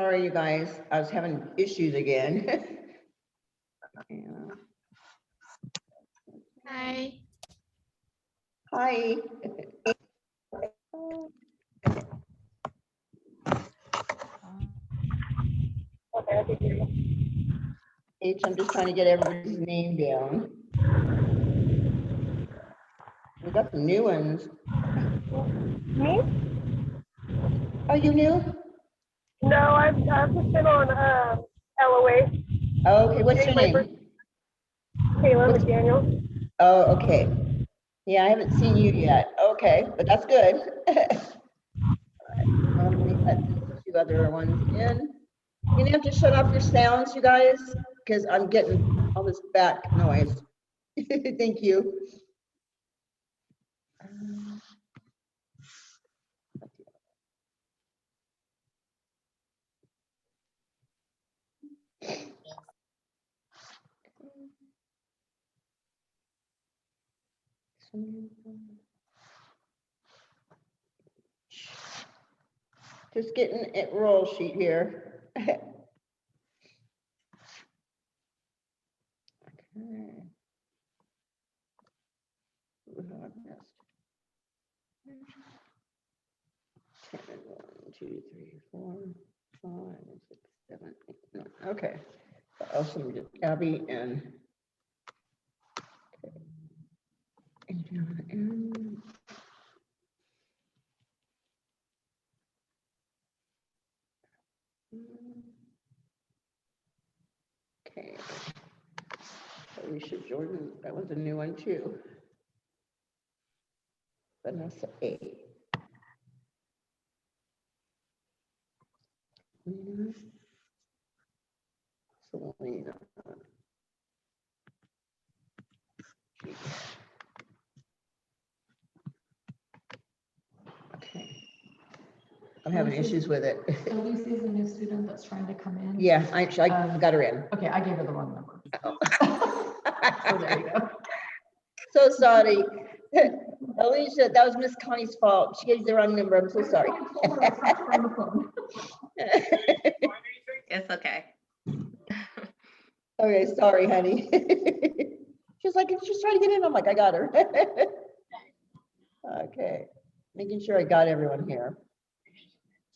Sorry, you guys. I was having issues again. Hi. Hi. H, I'm just trying to get everybody's name down. We got some new ones. Me? Oh, you new? No, I've just been on LOA. Oh, okay, what's your name? Kayla McDaniel. Oh, okay. Yeah, I haven't seen you yet. Okay, but that's good. Let me let these two other ones in. You have to shut off your sounds, you guys, because I'm getting all this back noise. Thank you. Just getting it roll sheet here. Okay. What have I missed? 10, 1, 2, 3, 4, 5, 6, 7, 8, 9. Okay. Also, we did Abby and. Okay. And okay. Alicia Jordan, that was a new one too. Vanessa A. Selena. Okay. I'm having issues with it. Elise is a new student that's trying to come in. Yeah, I got her in. Okay, I gave her the wrong number. Oh. So there you go. So sorry. Alicia, that was Miss Connie's fault. She gave you the wrong number. I'm so sorry. It's okay. Okay, sorry, honey. She's like, she's trying to get in. I'm like, I got her. Okay, making sure I got everyone here.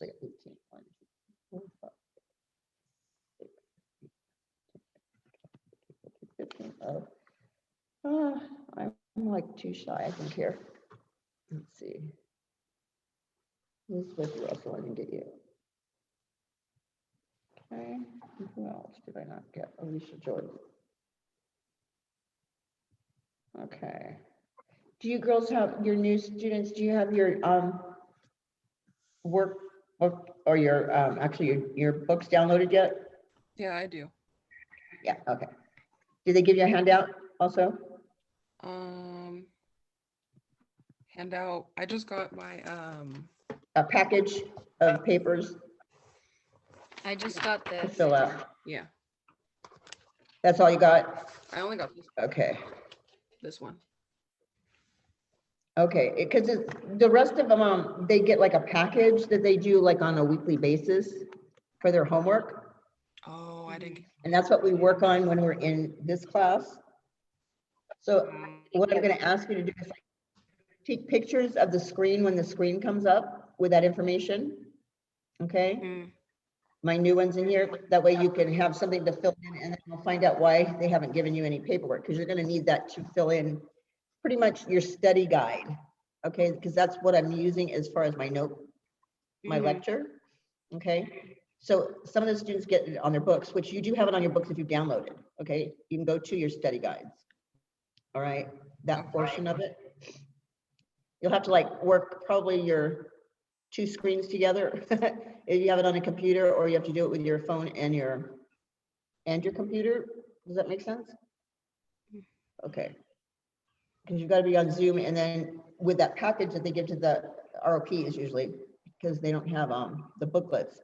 It's like 18, 1, 2, 4, 5, 6, 15. Oh, I'm like too shy, I think here. Let's see. Elizabeth Russell, I didn't get you. Okay, who else did I not get? Alicia Jordan. Okay. Do you girls have your new students? Do you have your work or your actually your books downloaded yet? Yeah, I do. Yeah. Okay. Did they give you a handout also? Handout. I just got my A package of papers I just got to this. fill out. yeah. That's all you got? I only got Okay. this one. Okay, because the rest of them, they get like a package that they do like on a weekly basis for their homework. Oh, I didn't. And that's what we work on when we're in this class. So what I'm going to ask you to do is like, take pictures of the screen when the screen comes up with that information. Okay. Mm. My new ones in here. That way you can have something to fill in and then we'll find out why they haven't given you any paperwork, because you're going to need that to fill in pretty much your study guide. Okay, because that's what I'm using as far as my note, my lecture. Okay. So some of the students get it on their books, which you do have it on your books if you download it. Okay. You can go to your study guides. All right. That portion of it. You'll have to like work probably your two screens together if you have it on a computer, or you have to do it with your phone and your computer. Does that make sense? Okay. Because you've got to be on Zoom, and then with that package that they give to the ROPs usually, because they don't have the booklets.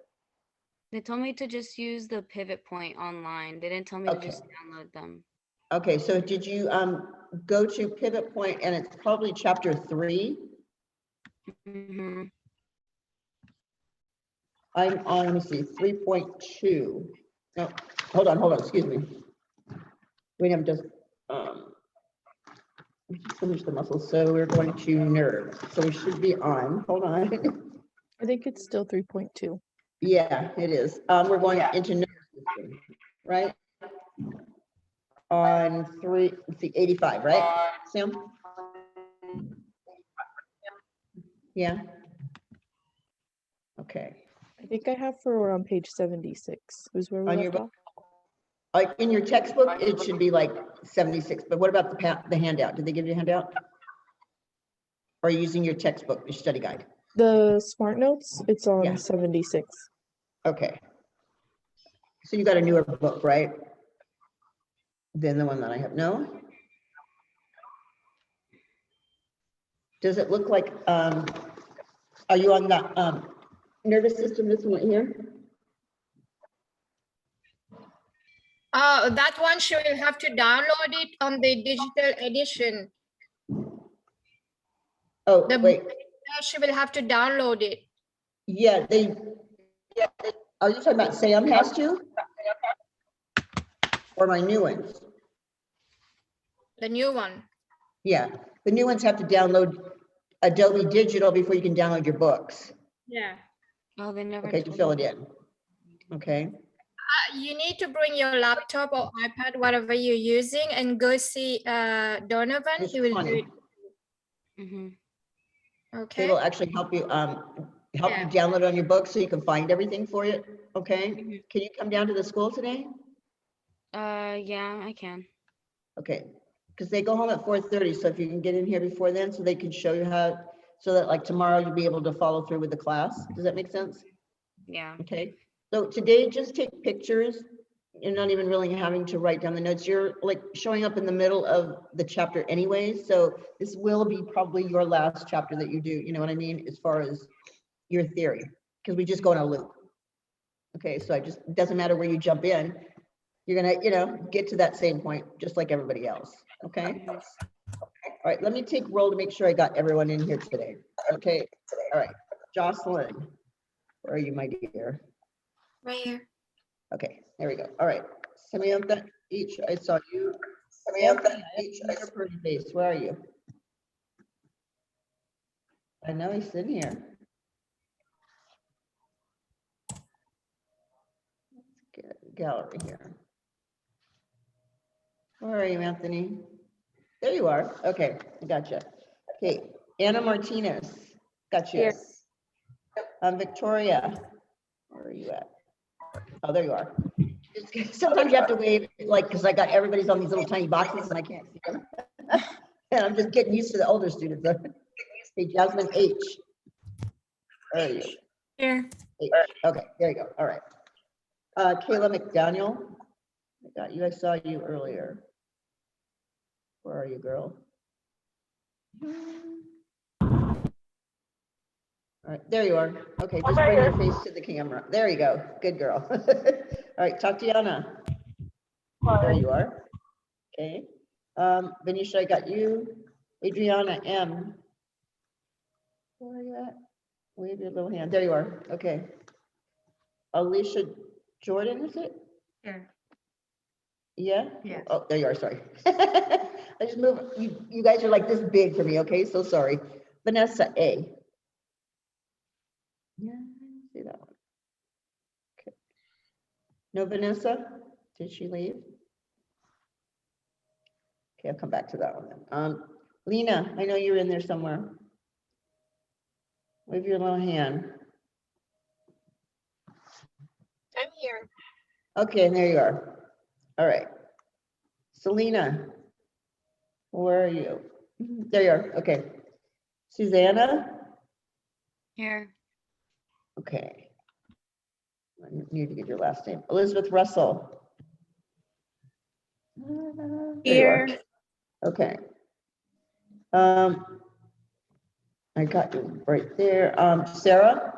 They told me to just use the pivot point online. They didn't tell me to just download them. Okay, so did you go to Pivot Point, and it's probably chapter 3? I'm on, let me see, 3.2. No, hold on, excuse me. Wait, I'm just, we just finished the muscles, so we're going to nerves. So we should be on, hold on. I think it's still 3.2. Yeah, it is. We're going into nervous system, right? On let's see, 85, right, Sam? Yeah. Okay. I think I have for on page 76. Is where we On your left off. Like in your textbook, it should be like 76, but what about the handout? Did they give you a handout? Or are you using your textbook, your study guide? The Smart Notes, it's on Yeah. 76. Okay. So you got a newer book, right? Than the one that I have. No? Does it look like, are you on the nervous system, this one here? That one she will have to download it on the digital edition. Oh, The wait. She will have to download it. Yeah, are you talking about Sam has to? Or my new ones? The new one. Yeah, the new ones have to download Adobe Digital before you can download your books. Yeah. Oh, they never. Okay, to told fill me. it in. Okay, You need to bring your laptop or iPad, whatever you're using, and go see Donovan. It's He will do funny. it. Mhm. They Okay. will actually help you Yeah. download it on your book so you can find everything for you. Okay, Mhm. can you come down to the school today? Yeah, I can. Okay, because they go home at 4:30, so if you can get in here before then, so they can show you how, so that like tomorrow you'll be able to follow through with the class. Does that make sense? Yeah. Okay, so today just take pictures. You're not even really having to write down the notes. You're like showing up in the middle of the chapter anyway. So this will be probably your last chapter that you do, you know what I mean? As far as your theory, because we just go in a loop. Okay, so it doesn't matter where you jump in. You're gonna, get to that same point, just like everybody else, okay? Mhm. All right, let me take roll to make sure I got everyone in here today. Okay, all right, Jocelyn, where are you, my dear? Right here. Okay, there we go. All right, Samantha H, I saw you. Samantha H, I saw pretty face. Where are you? I know he's in here. Let's get a gallery here. Where are you, Anthony? There you are. Okay, I gotcha. Okay, Anna Martinez, got you. Victoria, where are you at? Oh, there you are. Sometimes you have to wave, like, because I got everybody's on these little tiny boxes and I can't see them. And I'm just getting used to the older students. Hey, Jasmine H. Where are you? Here. H. Okay, there you go. All right. Kayla McDaniel, I got you. I saw you earlier. Where are you, girl? All right, there you are. Okay, just bring your face to the camera. There you go. Good girl. All right, Tatiana. There you are. Okay. Venetia, I got you. Adriana M. Where are you at? Wave your little hand. There you are. Okay. Alicia Jordan, is it? Here. Yeah? Yes. Oh, there you are. Sorry. I just moved. You guys are like this big for me. Okay, so sorry. Vanessa A. Yeah, I didn't see that one. Okay. No, Vanessa? Did she leave? Okay, I'll come back to that one then. Lena, I know you're in there somewhere. Wave your little hand. I'm here. Okay, and there you are. All right. Selena, where are you? There you are. Okay. Susanna? Here. Okay. I need to get your last name. Elizabeth Russell. There you are. Okay. I got you right there. Sarah?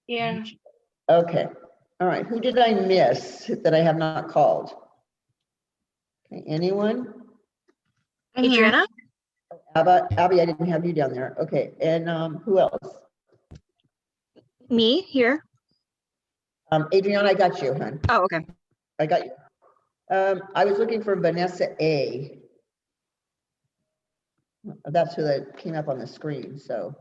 Yeah. Okay. All right. Who did I miss that I have not called? Okay. Anyone? Adriana? Abby, I didn't have you down there. Okay. And who else? Me here? Adriana, I got you, hon. Oh, okay. I got you. I was looking for Vanessa A. That's who that came up on the screen, so.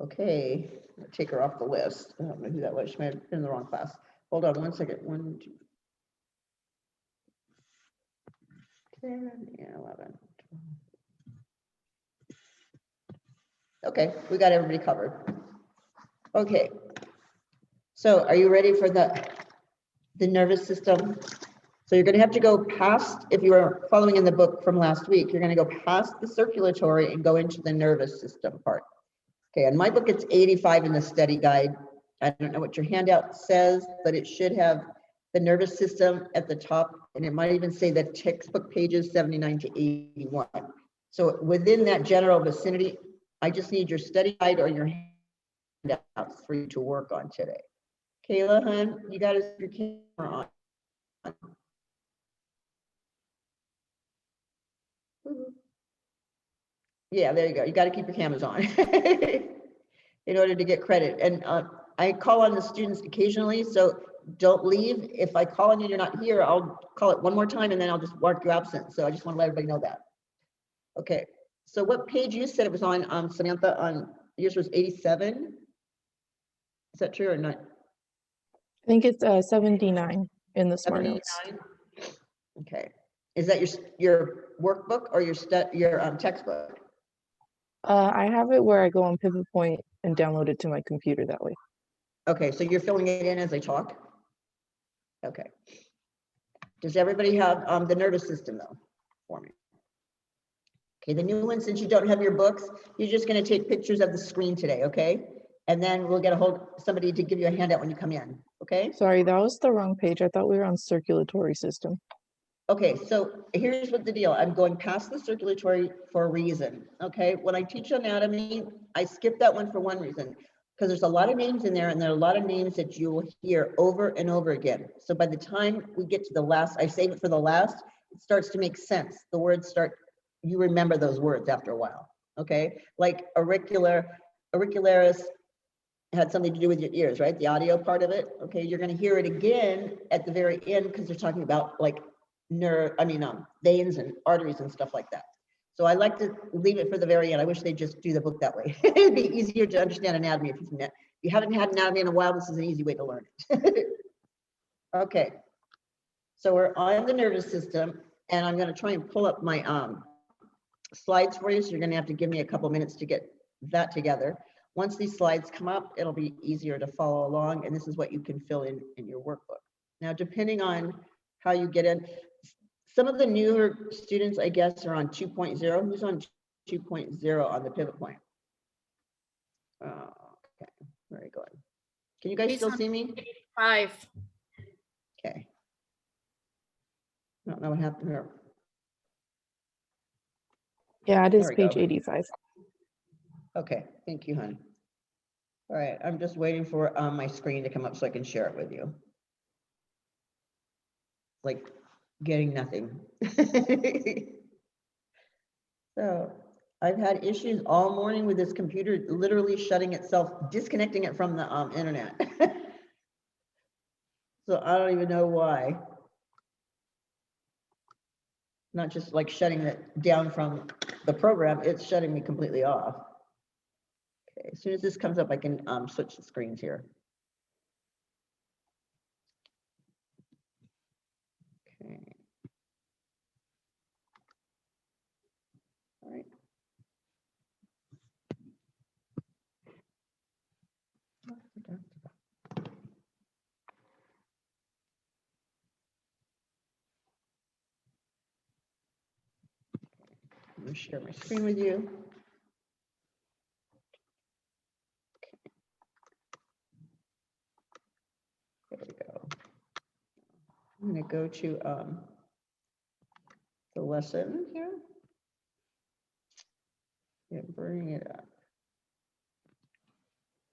Okay, I'll take her off the list. I don't know who that was. She might have been in the wrong class. Hold on one second. 1, 2, 10, yeah, 11. Okay, we got everybody covered. Okay. So are you ready for the nervous system? So you're going to have to go past, if you were following in the book from last week, you're going to go past the circulatory and go into the nervous system part. Okay, in my book, it's 85 in the study guide. I don't know what your handout says, but it should have the nervous system at the top, and it might even say the textbook pages 79 to 81. So within that general vicinity, I just need your study guide or your handouts for you to work on today. Kayla, hun, you got your camera on. Yeah, there you go. You got to keep your cameras on in order to get credit. And I call on the students occasionally, so don't leave. If I call on you and you're not here, I'll call it one more time and then I'll just mark you absent. So I just want to let everybody know that. Okay. So what page you said it was on, Samantha? On yours was 87. Is that true or not? I think it's 79 in the smart 79? notes. Okay. Is that your workbook or your textbook? I have it where I go on Pivot Point and download it to my computer that way. Okay, so you're filling it in as I talk? Okay. Does everybody have the nervous system though for me? Okay, the new one, since you don't have your books, you're just going to take pictures of the screen today, okay? And then we'll get a hold of somebody to give you a handout when you come in, okay? Sorry, that was the wrong page. I thought we were on circulatory system. Okay, so here's what the deal. I'm going past the circulatory for a reason, okay? When I teach anatomy, I skip that one for one reason, because there's a lot of names in there and there are a lot of names that you will hear over and over again. So by the time we get to the last, I save it for the last, it starts to make sense. The words start, you remember those words after a while, okay? Like auricularis had something to do with your ears, right? The audio part of it, okay? You're gonna hear it again at the very end because they're talking about like veins and arteries and stuff like that. So I like to leave it for the very end. I wish they'd just do the book that way. It'd be easier to understand anatomy. If you haven't had anatomy in a while, this is an easy way to learn it. Okay, so we're on the nervous system, and I'm going to try and pull up my slides for you. So you're going to have to give me a couple minutes to get that together. Once these slides come up, it'll be easier to follow along, and this is what you can fill in your workbook. Now, depending on how you get in, some of the newer students, I guess, are on 2.0. Who's on 2.0 on the pivot point? Okay, very good. Can you guys still see me? 5. Okay. I don't know what happened here. Yeah, it is There we page go. 85. Okay, thank you, hon. All right, I'm just waiting for my screen to come up so I can share it with you. Like getting nothing. So I've had issues all morning with this computer literally shutting itself, disconnecting it from the internet. So I don't even know why. Not just like shutting it down from the program, it's shutting me completely off. Okay, as soon as this comes up, I can switch the screens here. Okay. All right. I'm going to share my screen with you. There we go. I'm going to go to the lesson here. Yeah, bring it up.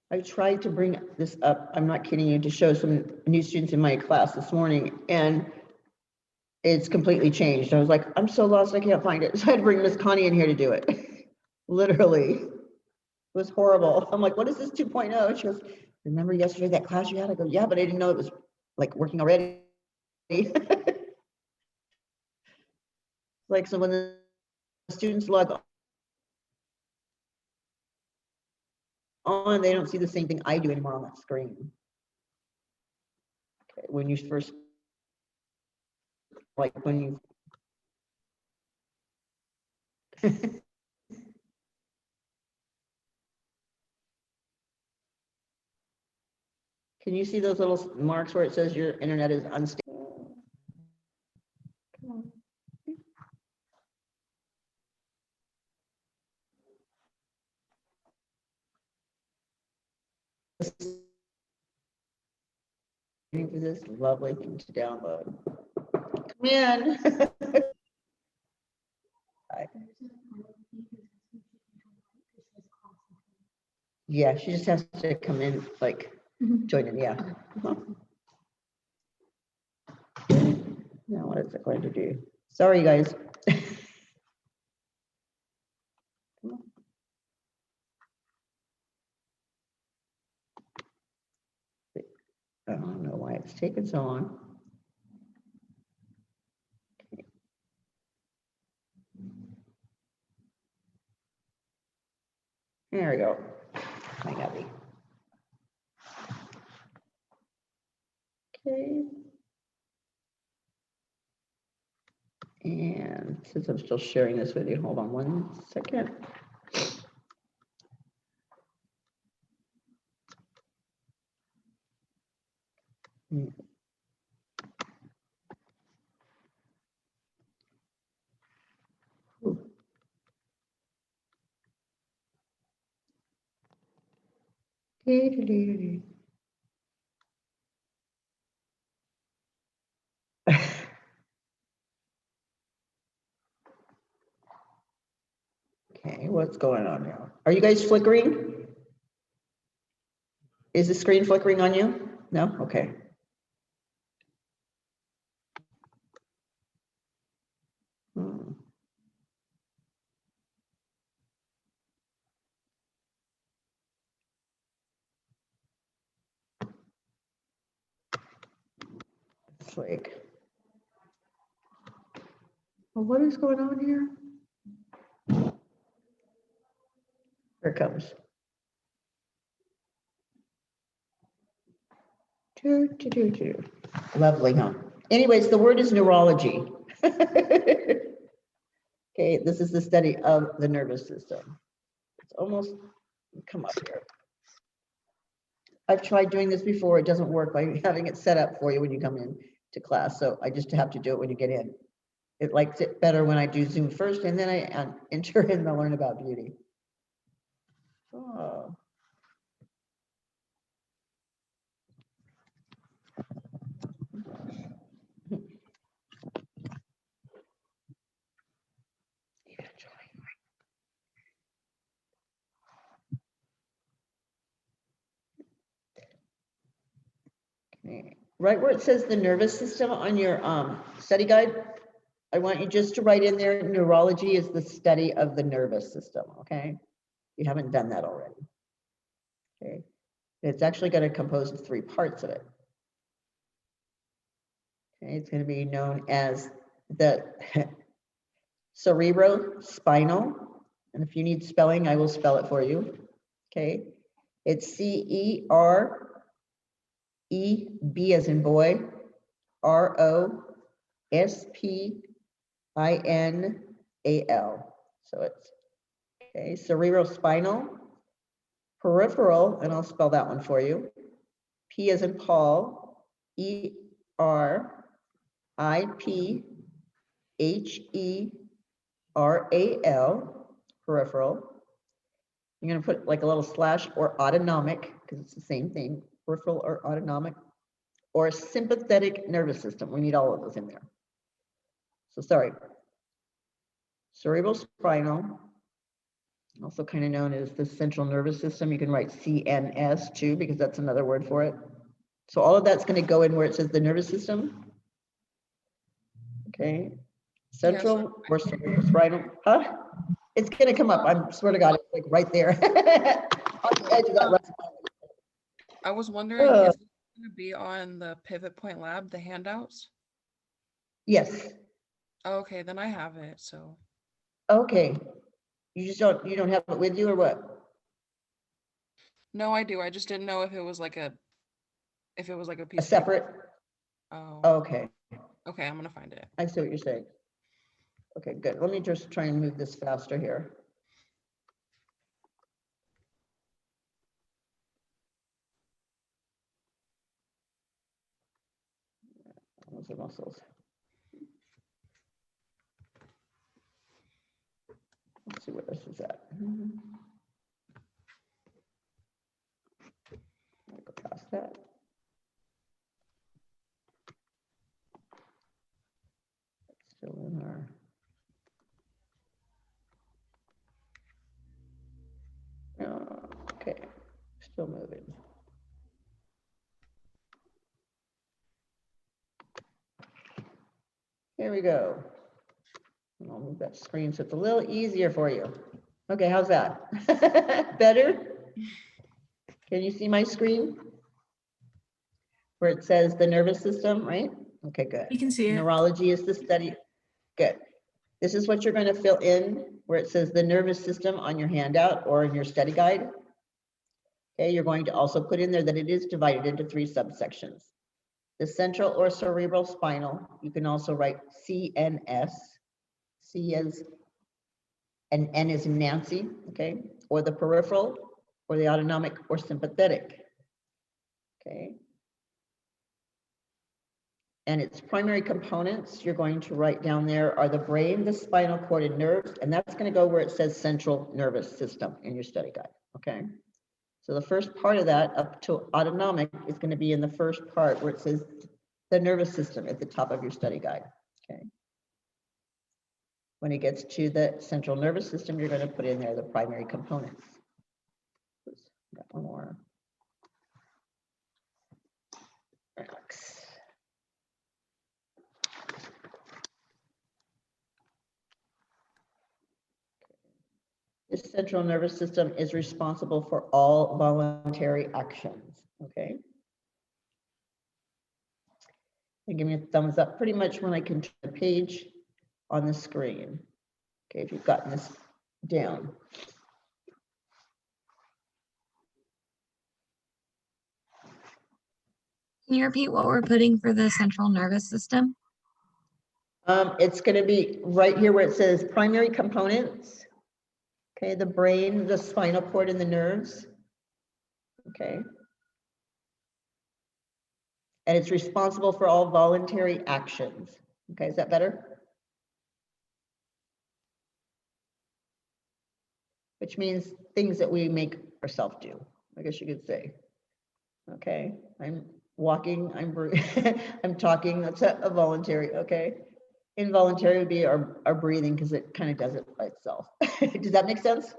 I tried to bring this up, I'm not kidding you, to show some new students in my class this morning, and it's completely changed. I was like, I'm so lost, I can't find it. So I had to bring Miss Connie in here to do it. Literally. was horrible. I'm like, what is this 2.0? She goes, remember yesterday that class you had? I go, yeah, but I didn't know it was like working already. Like, so when the students log on, they don't see the same thing I do anymore on that screen. Okay, when you first, like when you, can you see those little marks where it says your internet is unstable? Come on. Waiting for this lovely thing to download. Come in. Yeah, she just has to come in, like, join in, yeah. Now, what is it going to do? Sorry, guys. I don't know why it's taking so long. There we go. My Abby. Okay. And since I'm still sharing this with you, hold on 1 second. Okay, what's going on now? Are you guys flickering? Is the screen flickering on you? No? Okay. It's like, well, what is going on here? Here it comes. Lovely, huh? Anyways, the word is neurology. Okay, this is the study of the nervous system. It's almost, come up here. I've tried doing this before. It doesn't work by having it set up for you when you come in to class. So I just have to do it when you get in. It likes it better when I do Zoom first, and then I enter in the Learn About Beauty. Oh. Okay. Right where it says the nervous system on your study guide, I want you just to write in there, neurology is the study of the nervous system, okay? You haven't done that already. Okay. It's actually going to compose of 3 parts of it. Okay, it's going to be known as the Cerebral Spinal. And if you need spelling, I will spell it for you. Okay. It's CEREB as in boy, ROSPINAL. So it's okay, cerebral spinal, peripheral, and I'll spell that one for you. P as in Paul, ERIPHERAL, peripheral. You're going to put like a little slash or autonomic, because it's the same thing, peripheral or autonomic, or sympathetic nervous system. We need all of those in there. So sorry. Cerebral spinal, also kind of known as the central nervous system. You can write CNS too, because that's another word for it. So all of that's going to go in where it says the nervous system. Okay. Central or cerebral spinal, huh? It's gonna come up. I swear to God, it's like right there. On the edge of that right. I was wondering if it's going to be on the Pivot Point Lab, the handouts. Yes, Okay, then I have it. So okay. You don't have it with you or what? no, I do. I just didn't know if it was like a piece A of paper. separate? Oh, Okay, okay. I'm gonna find it. I see what you're saying. Okay, good. Let me just try and move this faster here. Those are muscles. Let's see where this is at. I'll go past that. Still in our. Okay, still moving. Here we go. And I'll move that screen so it's a little easier for you. Okay, how's that? Better? Can you see my screen? Where it says the nervous system, right? Okay, good. You can see it. Neurology is the study. Good. This is what you're going to fill in where it says the nervous system on your handout or in your study guide. Okay, you're going to also put in there that it is divided into 3 subsections. The central or cerebral spinal, you can also write CNS, C as, and N is in Nancy, okay? Or the peripheral, or the autonomic, or sympathetic, okay? And its primary components, you're going to write down there are the brain, the spinal cord, and nerves, and that's gonna go where it says central nervous system in your study guide, okay? So the first part of that up to autonomic is going to be in the first part where it says the nervous system at the top of your study guide. Okay. When it gets to the central nervous system, you're going to put in there the primary components. Oops, got one more. Relax. The central nervous system is responsible for all voluntary actions, okay? And give me a thumbs up pretty much when I can turn the page on the screen. Okay, if you've gotten this down. Can you repeat what we're putting for the central nervous system? It's going to be right here where it says primary components. Okay, the brain, the spinal cord, and the nerves. Okay. And it's responsible for all voluntary actions. Okay, is that better? Which means things that we make ourselves do, I guess you could say. Okay, I'm walking, I'm talking, that's a voluntary, okay? Involuntary would be our breathing because it kind of does it by itself. Does that make sense?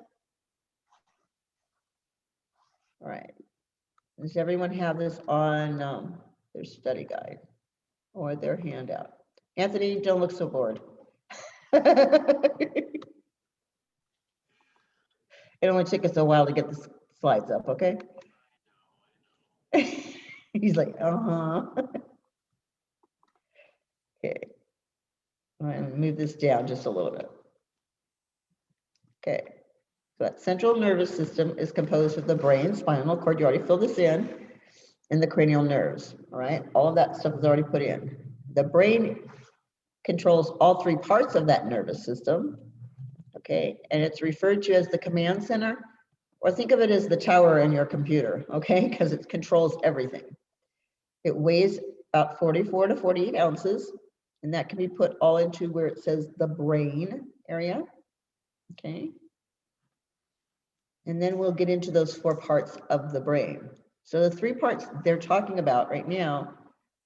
All right. Does everyone have this on their study guide or their handout? Anthony, don't look so bored. It only took us a while to get the slides up, okay? He's like, uh-huh. Okay. I'm going to move this down just a little bit. Okay. So that central nervous system is composed of the brain, spinal cord, you already filled this in, and the cranial nerves, all right? All of that stuff is already put in. The brain controls all 3 parts of that nervous system, okay? And it's referred to as the command center, or think of it as the tower in your computer, okay? Because it controls everything. It weighs about 44 to 48 ounces, and that can be put all into where it says the brain area, okay? And then we'll get into those 4 parts of the brain. So the 3 parts they're talking about right now,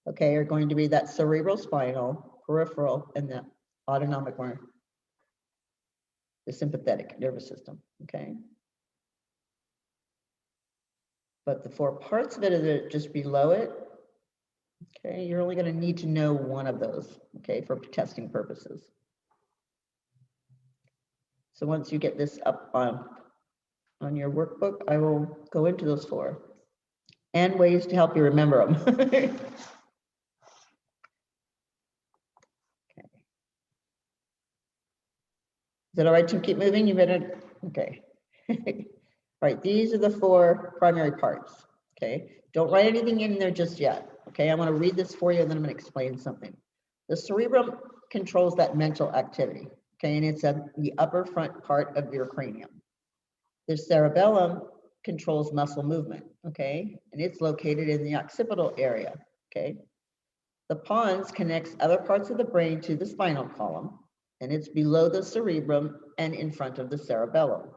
okay, are going to be that cerebral spinal, peripheral, and the autonomic one, the sympathetic nervous system, okay? But the 4 parts of it are just below it, okay? You're only going to need to know one of those, okay, for testing purposes. So once you get this up on your workbook, I will go into those 4 and ways to help you remember them. Okay. Is that all right to keep moving? You better, okay. All right, these are the 4 primary parts, okay? Don't write anything in there just yet, okay? I want to read this for you and then I'm going to explain something. The cerebrum controls that mental activity, okay? And it's at the upper front part of your cranium. The cerebellum controls muscle movement, okay? And it's located in the occipital area, okay? The pons connects other parts of the brain to the spinal column, and it's below the cerebrum and in front of the cerebellum.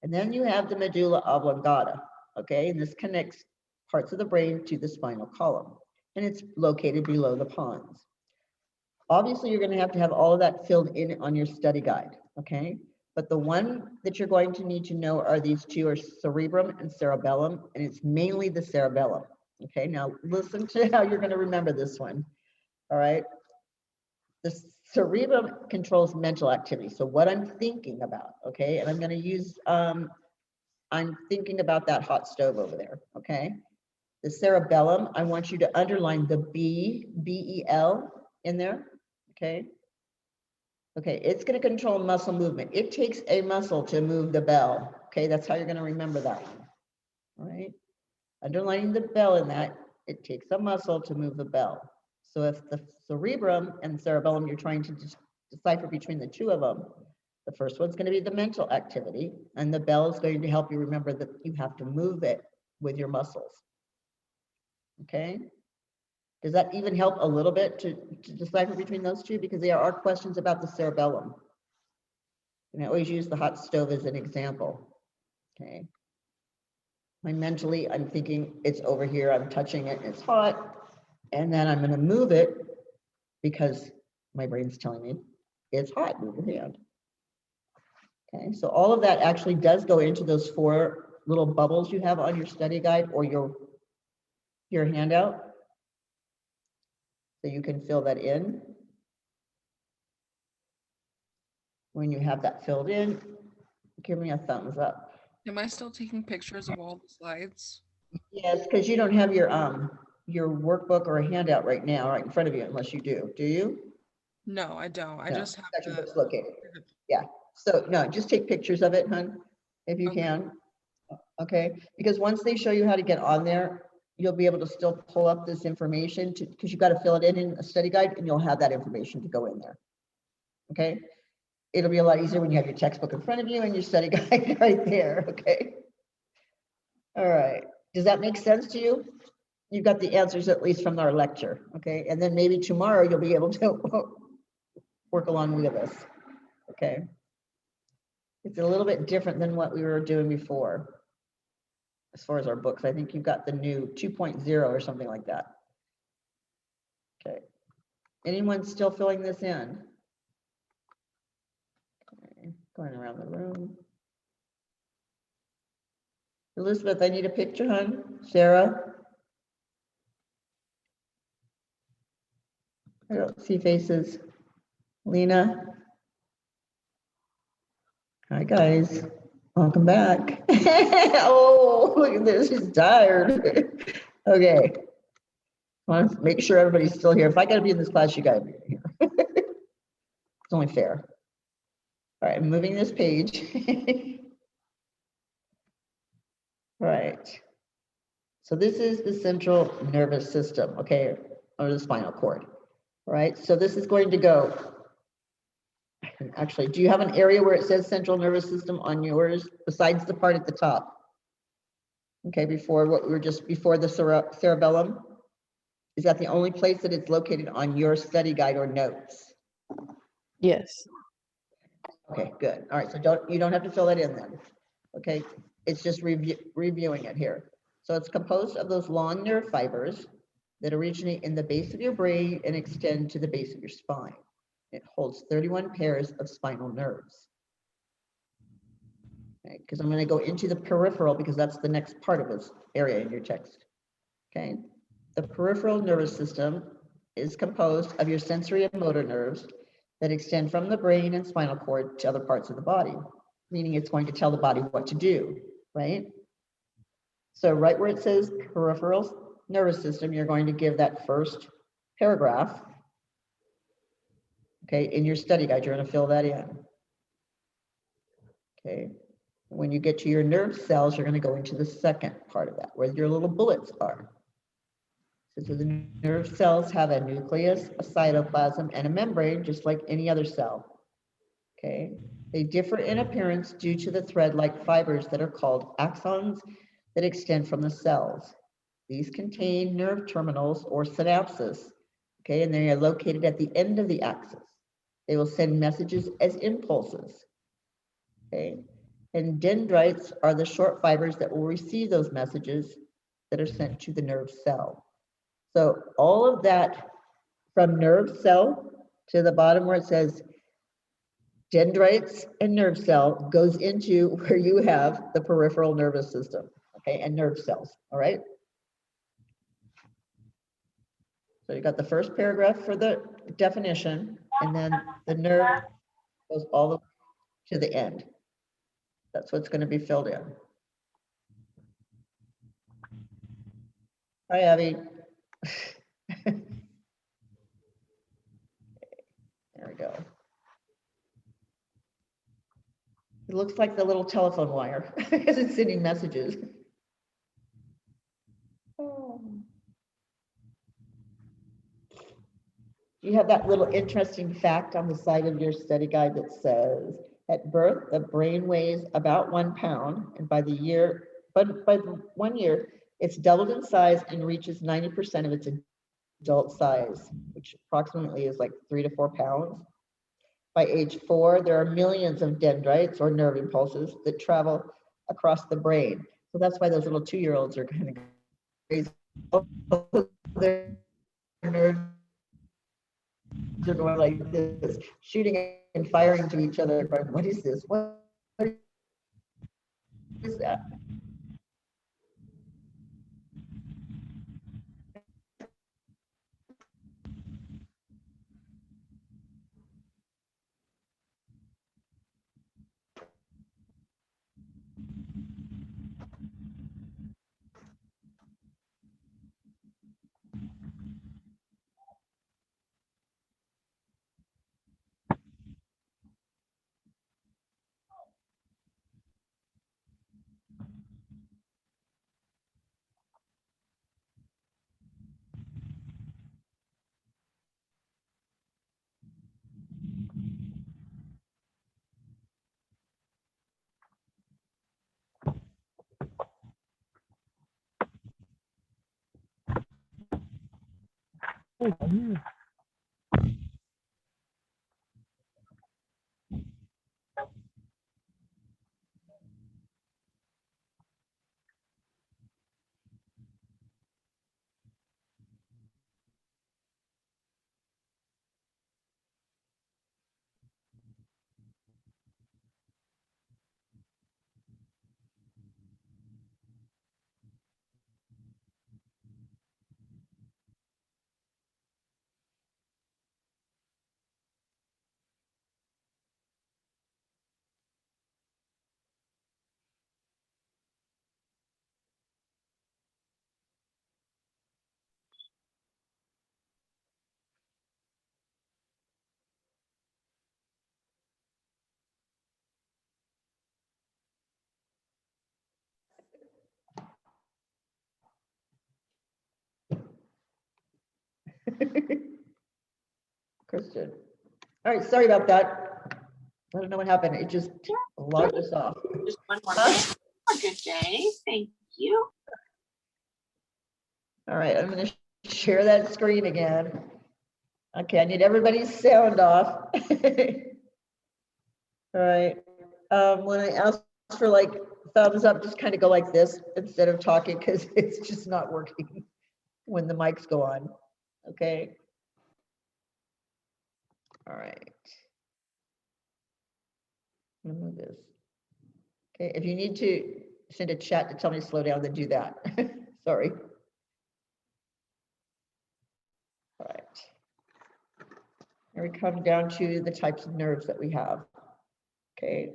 And then you have the medulla oblongata, okay? And this connects parts of the brain to the spinal column, and it's located below the pons. Obviously, you're going to have all of that filled in on your study guide, okay? But the one that you're going to need to know are these 2 are cerebrum and cerebellum, and it's mainly the cerebellum, okay? Now, listen to how you're going to remember this one, all right? The cerebrum controls mental activity. So what I'm thinking about, okay? And I'm going to use, I'm thinking about that hot stove over there, okay? The cerebellum, I want you to underline the B-E-L in there, okay? Okay, it's going to control muscle movement. It takes a muscle to move the bell, okay? That's how you're going to remember that one, all right? Underlining the bell in that, it takes a muscle to move the bell. So if the cerebrum and cerebellum, you're trying to decipher between the 2 of them, the first one's going to be the mental activity, and the bell is going to help you remember that you have to move it with your muscles. Okay? Does that even help a little bit to decipher between those 2? Because there are questions about the cerebellum. And I always use the hot stove as an example. Okay? Mentally, I'm thinking it's over here, I'm touching it, it's hot, and then I'm going to move it because my brain's telling me it's hot, move your hand. Okay, so all of that actually does go into those 4 little bubbles you have on your study guide or your handout. So you can fill that in. When you have that filled in, give me a thumbs up. Am I still taking pictures of all the slides? Yes, because you don't have your workbook or a handout right now, right in front of you, unless you do. Do you? No, I don't. I No, just have that's your the book's located. Yeah. So no, just take pictures of it, hon, if you Okay. can. Okay, because once they show you how to get on there, you'll be able to still pull up this information because you've got to fill it in a study guide and you'll have that information to go in there. Okay. It'll be a lot easier when you have your textbook in front of you and your study guide right there, okay? All right, does that make sense to you? You've got the answers at least from our lecture, okay? And then maybe tomorrow you'll be able to work along with us, okay? It's a little bit different than what we were doing before. As far as our books, I think you've got the new 2.0 or something like that. Okay, anyone still filling this in? Going around the room. Elizabeth, I need a picture, hon. Sarah? I don't see faces. Lena? Hi, guys. Welcome back. Oh, look at this. She's tired. Okay. Want to make sure everybody's still here. If I got to be in this class, you got to be here. It's only fair. All right, I'm moving this page. Right. So this is the central nervous system, okay, or the spinal cord. All right, so this is going to go. Actually, do you have an area where it says central nervous system on yours besides the part at the top? Okay, before what we were just before the cerebellum? Is that the only place that it's located on your study guide or notes? Yes. Okay, good. All right, so you don't have to fill it in then. Okay, it's just reviewing it here. So it's composed of those long nerve fibers that originate in the base of your brain and extend to the base of your spine. It holds 31 pairs of spinal nerves. Okay, because I'm going to go into the peripheral because that's the next part of this area in your text. Okay, the peripheral nervous system is composed of your sensory and motor nerves that extend from the brain and spinal cord to other parts of the body, meaning it's going to tell the body what to do, right? So right where it says peripheral nervous system, you're going to give that first paragraph. Okay, in your study guide, you're going to fill that in. Okay, when you get to your nerve cells, you're going to go into the second part of that, where your little bullets are. So the nerve cells have a nucleus, a cytoplasm, and a membrane, just like any other cell. Okay, they differ in appearance due to the thread-like fibers that are called axons that extend from the cells. These contain nerve terminals or synapses, okay, and they are located at the end of the axis. They will send messages as impulses, okay, and dendrites are the short fibers that will receive those messages that are sent to the nerve cell. So all of that from nerve cell to the bottom where it says dendrites and nerve cell goes into where you have the peripheral nervous system, okay, and nerve cells, all right? So you got the first paragraph for the definition, and then the nerve goes all the way to the end. That's what's going to be filled in. Hi, Abby. There we go. It looks like the little telephone wire because it's sending messages. You have that little interesting fact on the side of your study guide that says, at birth, the brain weighs about 1 pound, and by the 1 year, it's doubled in size and reaches 90% of its adult size, which approximately is like 3 to 4 pounds. By age 4, there are millions of dendrites or nerve impulses that travel across the brain. So that's why those little 2-year-olds are kind of crazy. Their nerves are going like this, shooting and firing to each other. What is this? What is that? Christian. All right, sorry about that. I don't know what happened. It just logged us off. Just one more day. Have a good day. Thank you. All right, I'm going to share that screen again. Okay, I need everybody's sound off. All right. When I ask for like thumbs up, just kind of go like this instead of talking because it's just not working when the mics go on. Okay. All right. I'm gonna move this. Okay, if you need to send a chat to tell me to slow down, then do that. Sorry. All right. And we come down to the types of nerves that we have. Okay.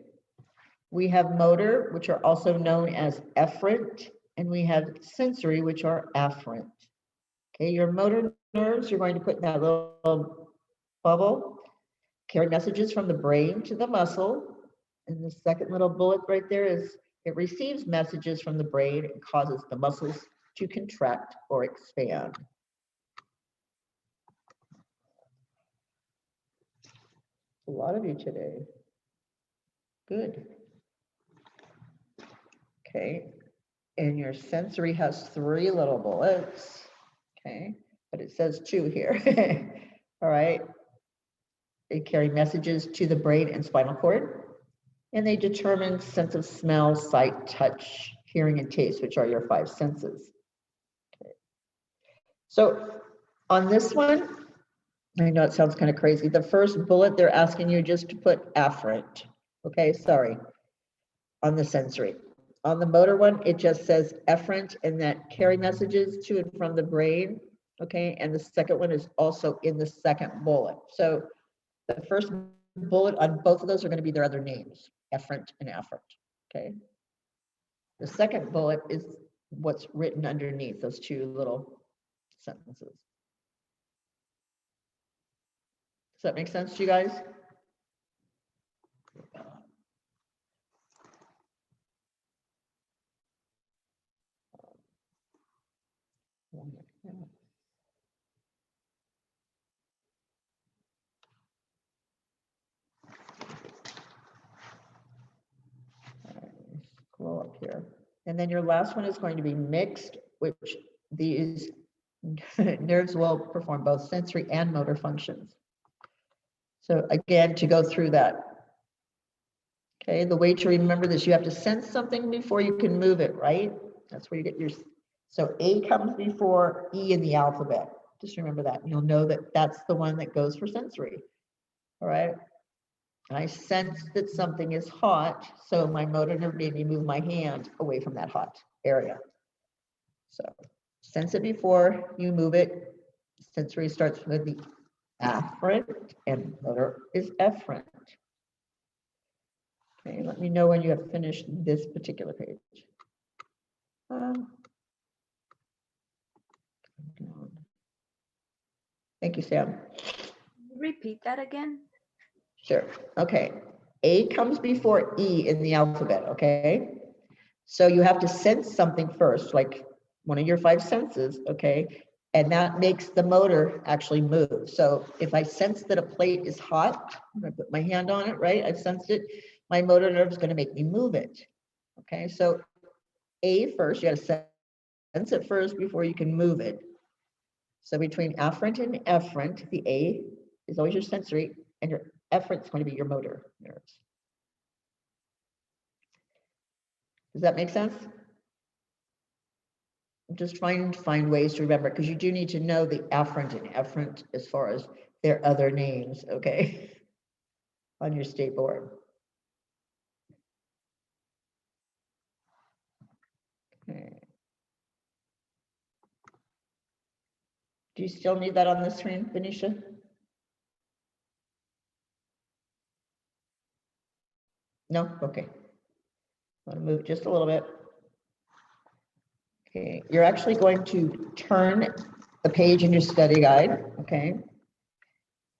We have motor, which are also known as efferent, and we have sensory, which are afferent. Okay, your motor nerves, you're going to put in that little bubble, carry messages from the brain to the muscle. And the second little bullet right there is it receives messages from the brain and causes the muscles to contract or expand. A lot of you today. Good. Okay, and your sensory has 3 little bullets. Okay, but it says 2 here. All right. They carry messages to the brain and spinal cord, and they determine sense of smell, sight, touch, hearing, and taste, which are your 5 senses. Okay. So on this one, I know it sounds kind of crazy. The first bullet, they're asking you just to put afferent. Okay, sorry, on the sensory. On the motor one, it just says efferent, and that carry messages to and from the brain. Okay, and the second one is also in the second bullet. So the first bullet on both of those are going to be their other names, efferent and afferent. Okay. The second bullet is what's written underneath those 2 little sentences. Does that make sense to you guys? Scroll up here. And then your last one is going to be mixed, which these nerves will perform both sensory and motor functions. So again, to go through that. Okay, the way to remember this, you have to sense something before you can move it, right? That's where you get your, so A comes before E in the alphabet. Just remember that. You'll know that that's the one that goes for sensory. All right. I sense that something is hot, so my motor nerve made me move my hand away from that hot area. So sense it before you move it. Sensory starts with the afferent and motor is efferent. Okay, let me know when you have finished this particular page. Thank you, Sam. Repeat that again. Sure. Okay. A comes before E in the alphabet. Okay. So you have to sense something first, like one of your 5 senses. Okay. And that makes the motor actually move. So if I sense that a plate is hot, I'm going to put my hand on it, right? I've sensed it. My motor nerve is going to make me move it. Okay. So A first, you got to sense it first before you can move it. So between afferent and efferent, the A is always your sensory, and your efferent is going to be your motor nerves. Does that make sense? I'm just trying to find ways to remember, because you do need to know the afferent and efferent as far as their other names, okay, on your state board. Okay. Do you still need that on the screen, Venetia? No? Okay. I'm going to move just a little bit. Okay, you're actually going to turn the page in your study guide, okay?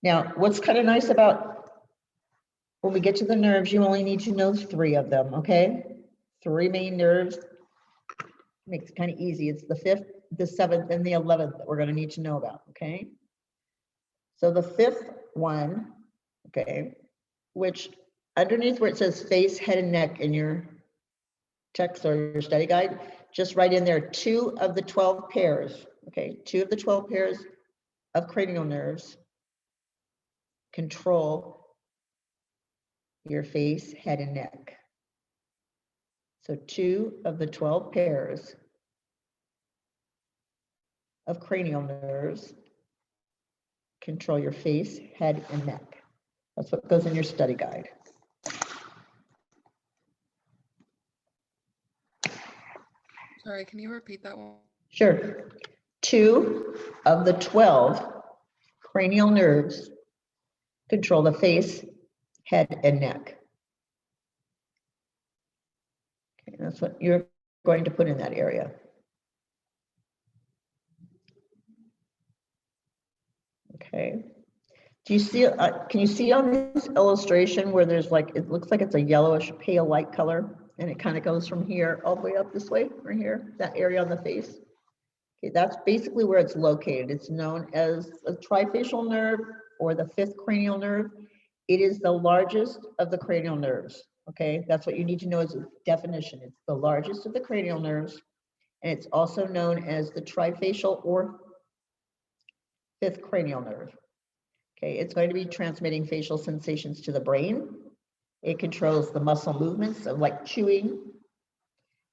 Now, what's kind of nice about when we get to the nerves, you only need to know 3 of them, okay? 3 main nerves. Makes it kind of easy. It's the 5th, the 7th, and the 11th that we're going to need to know about, okay? So the 5th one, okay, which underneath where it says face, head, and neck in your text or your study guide, just write in there 2 of the 12 pairs, okay? 2 of the 12 pairs of cranial nerves control your face, head, and neck. So 2 of the 12 pairs of cranial nerves control your face, head, and neck. That's what goes in your study guide. Sorry, can you repeat that one? Sure. 2 of the 12 cranial nerves control the face, head, and neck. Okay, that's what you're going to put in that area. Okay. Do you see, can you see on this illustration where there's like, it looks like it's a yellowish pale light color, and it kind of goes from here all the way up this way, right here, that area on the face? Okay, that's basically where it's located. It's known as a trifacial nerve or the fifth cranial nerve. It is the largest of the cranial nerves. Okay, that's what you need to know as a definition. It's the largest of the cranial nerves, and it's also known as the trifacial or fifth cranial nerve. Okay, it's going to be transmitting facial sensations to the brain. It controls the muscle movements of like chewing,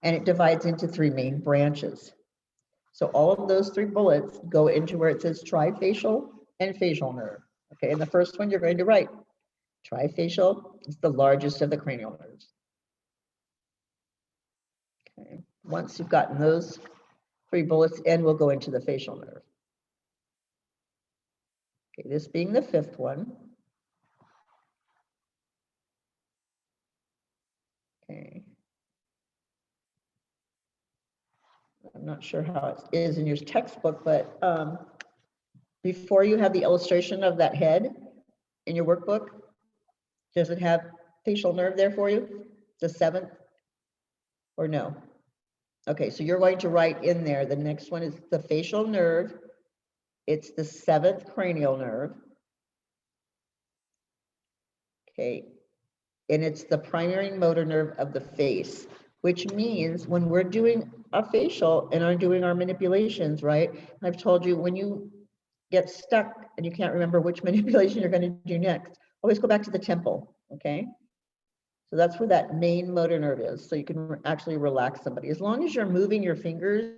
and it divides into three main branches. So all of those three bullets go into where it says trifacial and facial nerve. Okay, and the first one you're going to write, trifacial is the largest of the cranial nerves. Okay, once you've gotten those three bullets in, we'll go into the facial nerve. Okay, this being the fifth one. Okay. I'm not sure how it is in your textbook, but before you have the illustration of that head in your workbook, does it have facial nerve there for you? The seventh or no? Okay, so you're going to write in there, the next one is the facial nerve. It's the seventh cranial nerve. Okay, and it's the primary motor nerve of the face, which means when we're doing a facial and are doing our manipulations, right? I've told you when you get stuck and you can't remember which manipulation you're going to do next, always go back to the temple, okay? So that's where that main motor nerve is. So you can actually relax somebody. As long as you're moving your fingers,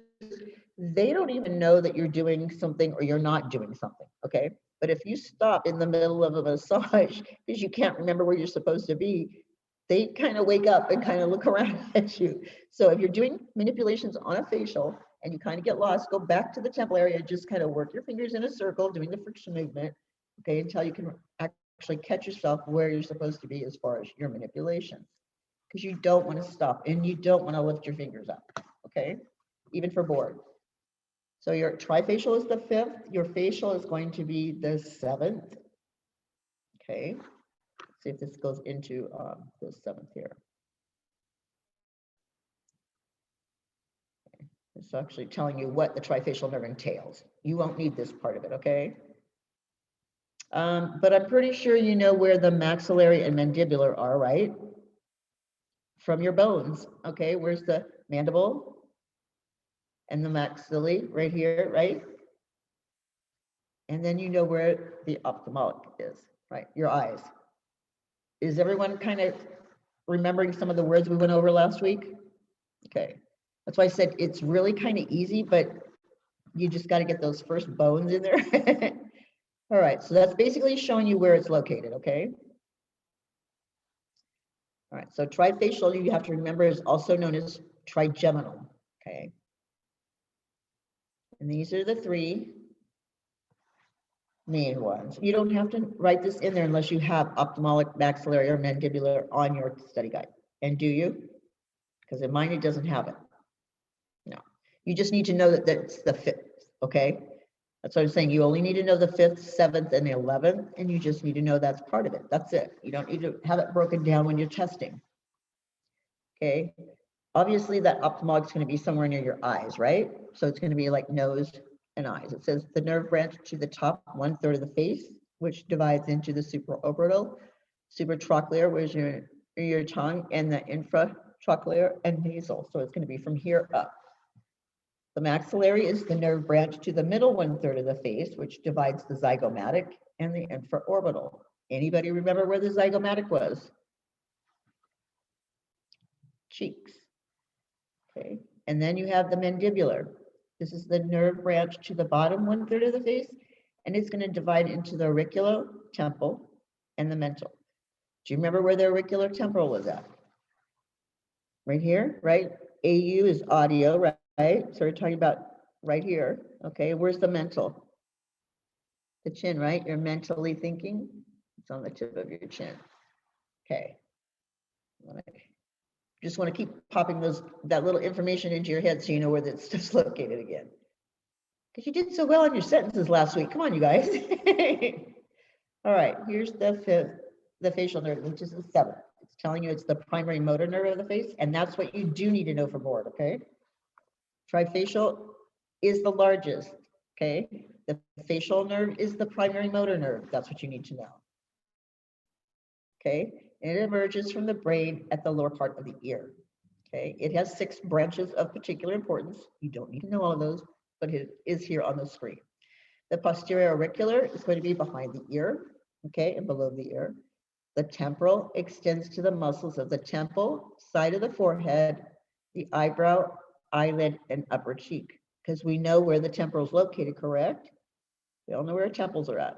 they don't even know that you're doing something or you're not doing something, okay? But if you stop in the middle of a massage because you can't remember where you're supposed to be, they kind of wake up and kind of look around at you. So if you're doing manipulations on a facial and you kind of get lost, go back to the temple area, just kind of work your fingers in a circle, doing the friction movement, okay, until you can actually catch yourself where you're supposed to be as far as your manipulations. Because you don't want to stop and you don't want to lift your fingers up, okay, even for board. So your trifacial is the fifth, your facial is going to be the seventh. Okay, let's see if this goes into the seventh here. Okay. It's actually telling you what the trifacial nerve entails. You won't need this part of it, okay? But I'm pretty sure you know where the maxillary and mandibular are, right? From your bones, okay? Where's the mandible? And the maxilla right here, right? And then you know where the ophthalmic is, right? Your eyes. Is everyone kind of remembering some of the words we went over last week? Okay, that's why I said it's really kind of easy, but you just got to get those first bones in there. All right, so that's basically showing you where it's located, okay? All right, so trifacial, you have to remember, is also known as trigeminal, okay? And these are the three main ones. You don't have to write this in there unless you have ophthalmic, maxillary, or mandibular on your study guide. And do you? Because in mine, it doesn't have it. No. You just need to know that that's the fifth, okay? That's what I'm saying. You only need to know the fifth, seventh, and the 11th, and you just need to know that's part of it. That's it. You don't need to have it broken down when you're testing. Okay? Obviously, that ophthalmic is going to be somewhere near your eyes, right? So it's going to be like nose and eyes. It says the nerve branch to the top 1/3 of the face, which divides into the supraorbital, supratrochlear, which is your tongue, and the infratrochlear and nasal. So it's going to be from here up. The maxillary is the nerve branch to the middle 1/3 of the face, which divides the zygomatic and the infraorbital. Anybody remember where the zygomatic was? Cheeks. Okay, and then you have the mandibular. This is the nerve branch to the bottom 1/3 of the face, and it's going to divide into the auriculotemporal and the mental. Do you remember where the auriculotemporal was at? Right here, right? AU is audio, right? So we're talking about right here. Okay, where's the mental? The chin, right? You're mentally thinking. It's on the tip of your chin. Okay. Just want to keep popping that little information into your head so you know where that stuff's located again. Because you did so well on your sentences last week. Come on, you guys. All right, here's the facial nerve, which is the 7th. It's telling you it's the primary motor nerve of the face, and that's what you do need to know for board, okay? Trifacial is the largest, okay? The facial nerve is the primary motor nerve. That's what you need to know. Okay, and it emerges from the brain at the lower part of the ear. Okay, it has 6 branches of particular importance. You don't need to know all of those, but it is here on the screen. The posterior auricular is going to be behind the ear, okay, and below the ear. The temporal extends to the muscles of the temple, side of the forehead, the eyebrow, eyelid, and upper cheek, because we know where the temporal is located, correct? We all know where our temples are at.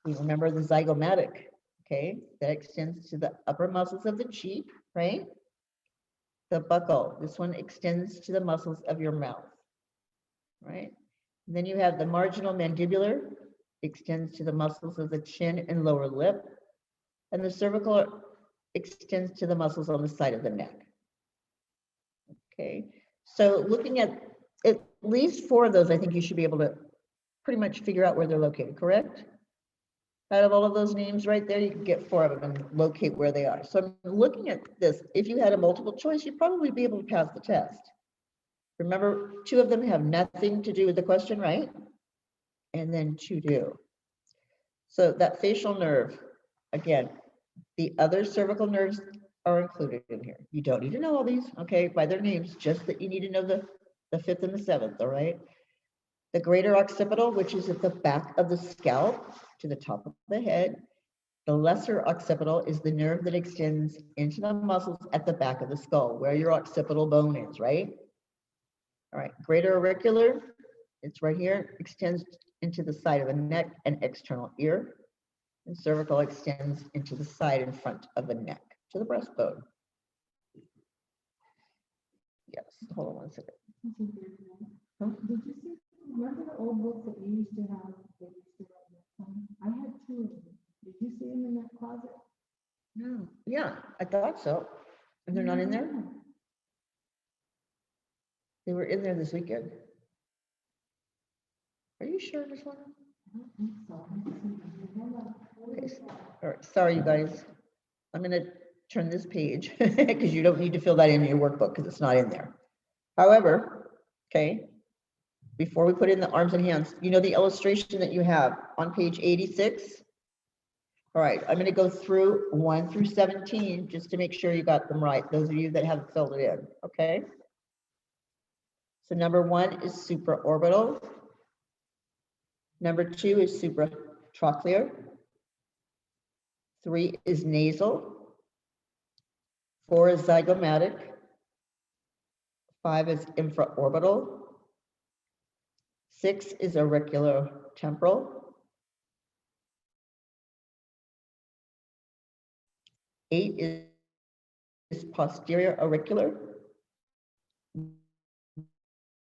We remember the zygomatic, okay, that extends to the upper muscles of the cheek, right? The buccal, this one extends to the muscles of your mouth, right? And then you have the marginal mandibular, extends to the muscles of the chin and lower lip. And the cervical extends to the muscles on the side of the neck. Okay, so looking at least 4 of those, I think you should be able to pretty much figure out where they're located, correct? Out of all of those names right there, you can get 4 of them and locate where they are. So I'm looking at this. If you had a multiple choice, you'd probably be able to pass the test. Remember, 2 of them have nothing to do with the question, right? And then 2 do. So that facial nerve, again, the other cervical nerves are included in here. You don't need to know all these, okay, by their names, just that you need to know the 5th and the 7th, all right? The greater occipital, which is at the back of the scalp to the top of the head. The lesser occipital is the nerve that extends into the muscles at the back of the skull, where your occipital bone is, right? All right, greater auricular, it's right here, extends into the side of the neck and external ear. And cervical extends into the side and front of the neck to the breastbone. Yes, hold on one second. Huh? Did you see, remember the old books that we used to have? That used to write notes on? I had 2 of them. Did you see them in that closet? No, yeah, I thought so. And they're not in there? They were in there this weekend. Are you sure this one? I don't think so. Okay, all right, sorry, you guys. I'm gonna turn this page because you don't need to fill that in your workbook because it's not in there. However, okay, before we put in the arms and hands, you know the illustration that you have on page 86? All right, I'm gonna go through 1 through 17 just to make sure you got them right, those of you that haven't filled it in, okay? So number 1 is supraorbital. Number 2 is supratrochlear. 3 is nasal. 4 is zygomatic. 5 is infraorbital. 6 is auriculotemporal. 8 is posterior auricular.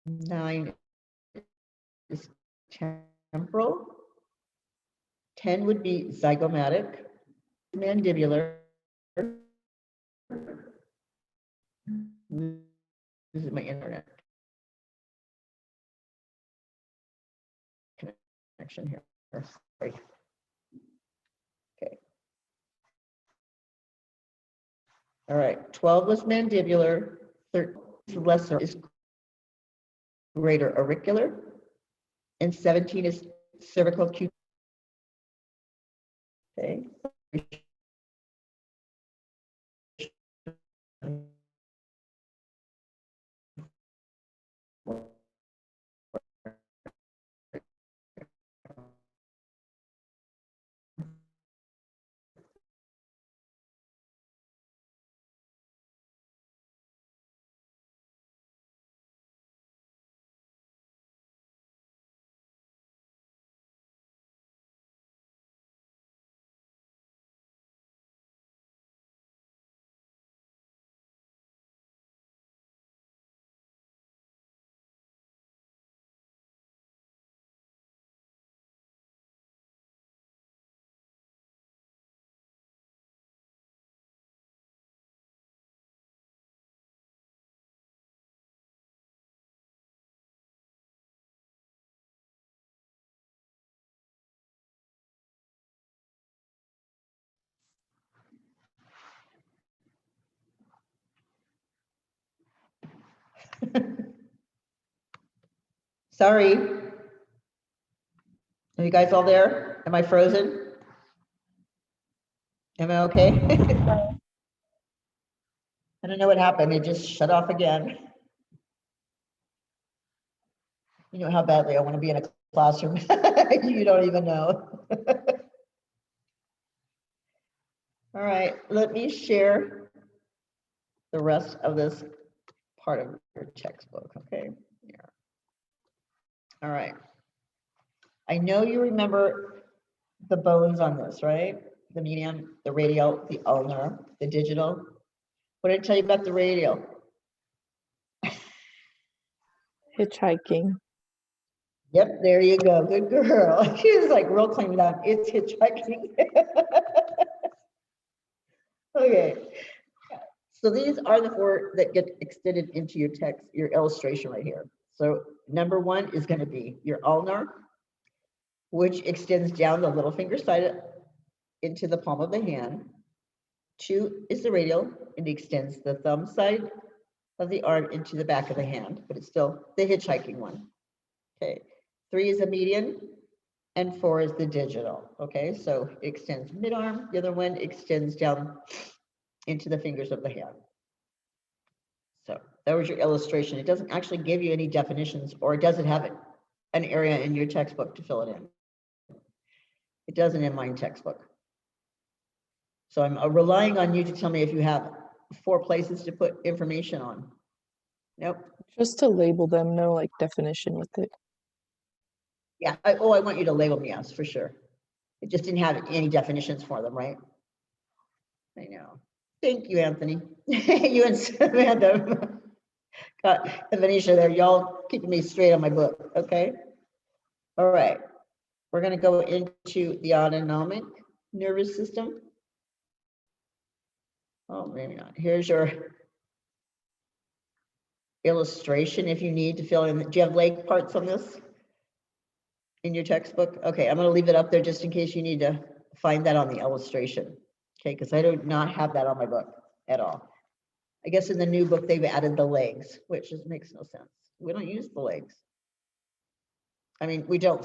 9 is temporal. 10 would be zygomatic, mandibular. This is my internet connection here. Sorry. Okay. All right. 12 was mandibular. 13 is lesser, is greater auricular, and 17 is cervical cute. Okay. Sorry. Are you guys all there? Am I frozen? Am I okay? I don't know what happened. It just shut off again. You know how badly I want to be in a classroom. You don't even know. All right, let me share the rest of this part of your textbook, okay? Yeah. All right. I know you remember the bones on this, right? The median, the radial, the ulnar, the digital. What did I tell you about the radial? Hitchhiking. Yep, there you go. Good girl. She was like real clean up. It's hitchhiking. Okay. So these are the 4 that get extended into your text, your illustration right here. So number 1 is going to be your ulnar, which extends down the little finger side into the palm of the hand. 2 is the radial, and extends the thumb side of the arm into the back of the hand, but it's still the hitchhiking one. Okay. 3 is the median, and 4 is the digital. Okay, so it extends mid-arm. The other one extends down into the fingers of the hand. So that was your illustration. It doesn't actually give you any definitions, or it doesn't have an area in your textbook to fill it in. It doesn't in my textbook. So I'm relying on you to tell me if you have 4 places to put information on. Nope. Just to label them, no like definition with it. Yeah, I want you to label them, yes, for sure. It just didn't have any definitions for them, right? I know. Thank you, Anthony. You and Samantha. Got Venetia there. Y'all keeping me straight on my book, okay? All right. We're going to go into the autonomic nervous system. Oh, maybe not. Here's your illustration if you need to fill in. Do you have leg parts on this in your textbook? Okay, I'm going to leave it up there just in case you need to find that on the illustration. Okay, because I do not have that on my book at all. I guess in the new book they've added the legs, which just makes no sense. We don't use the legs. I mean, we don't.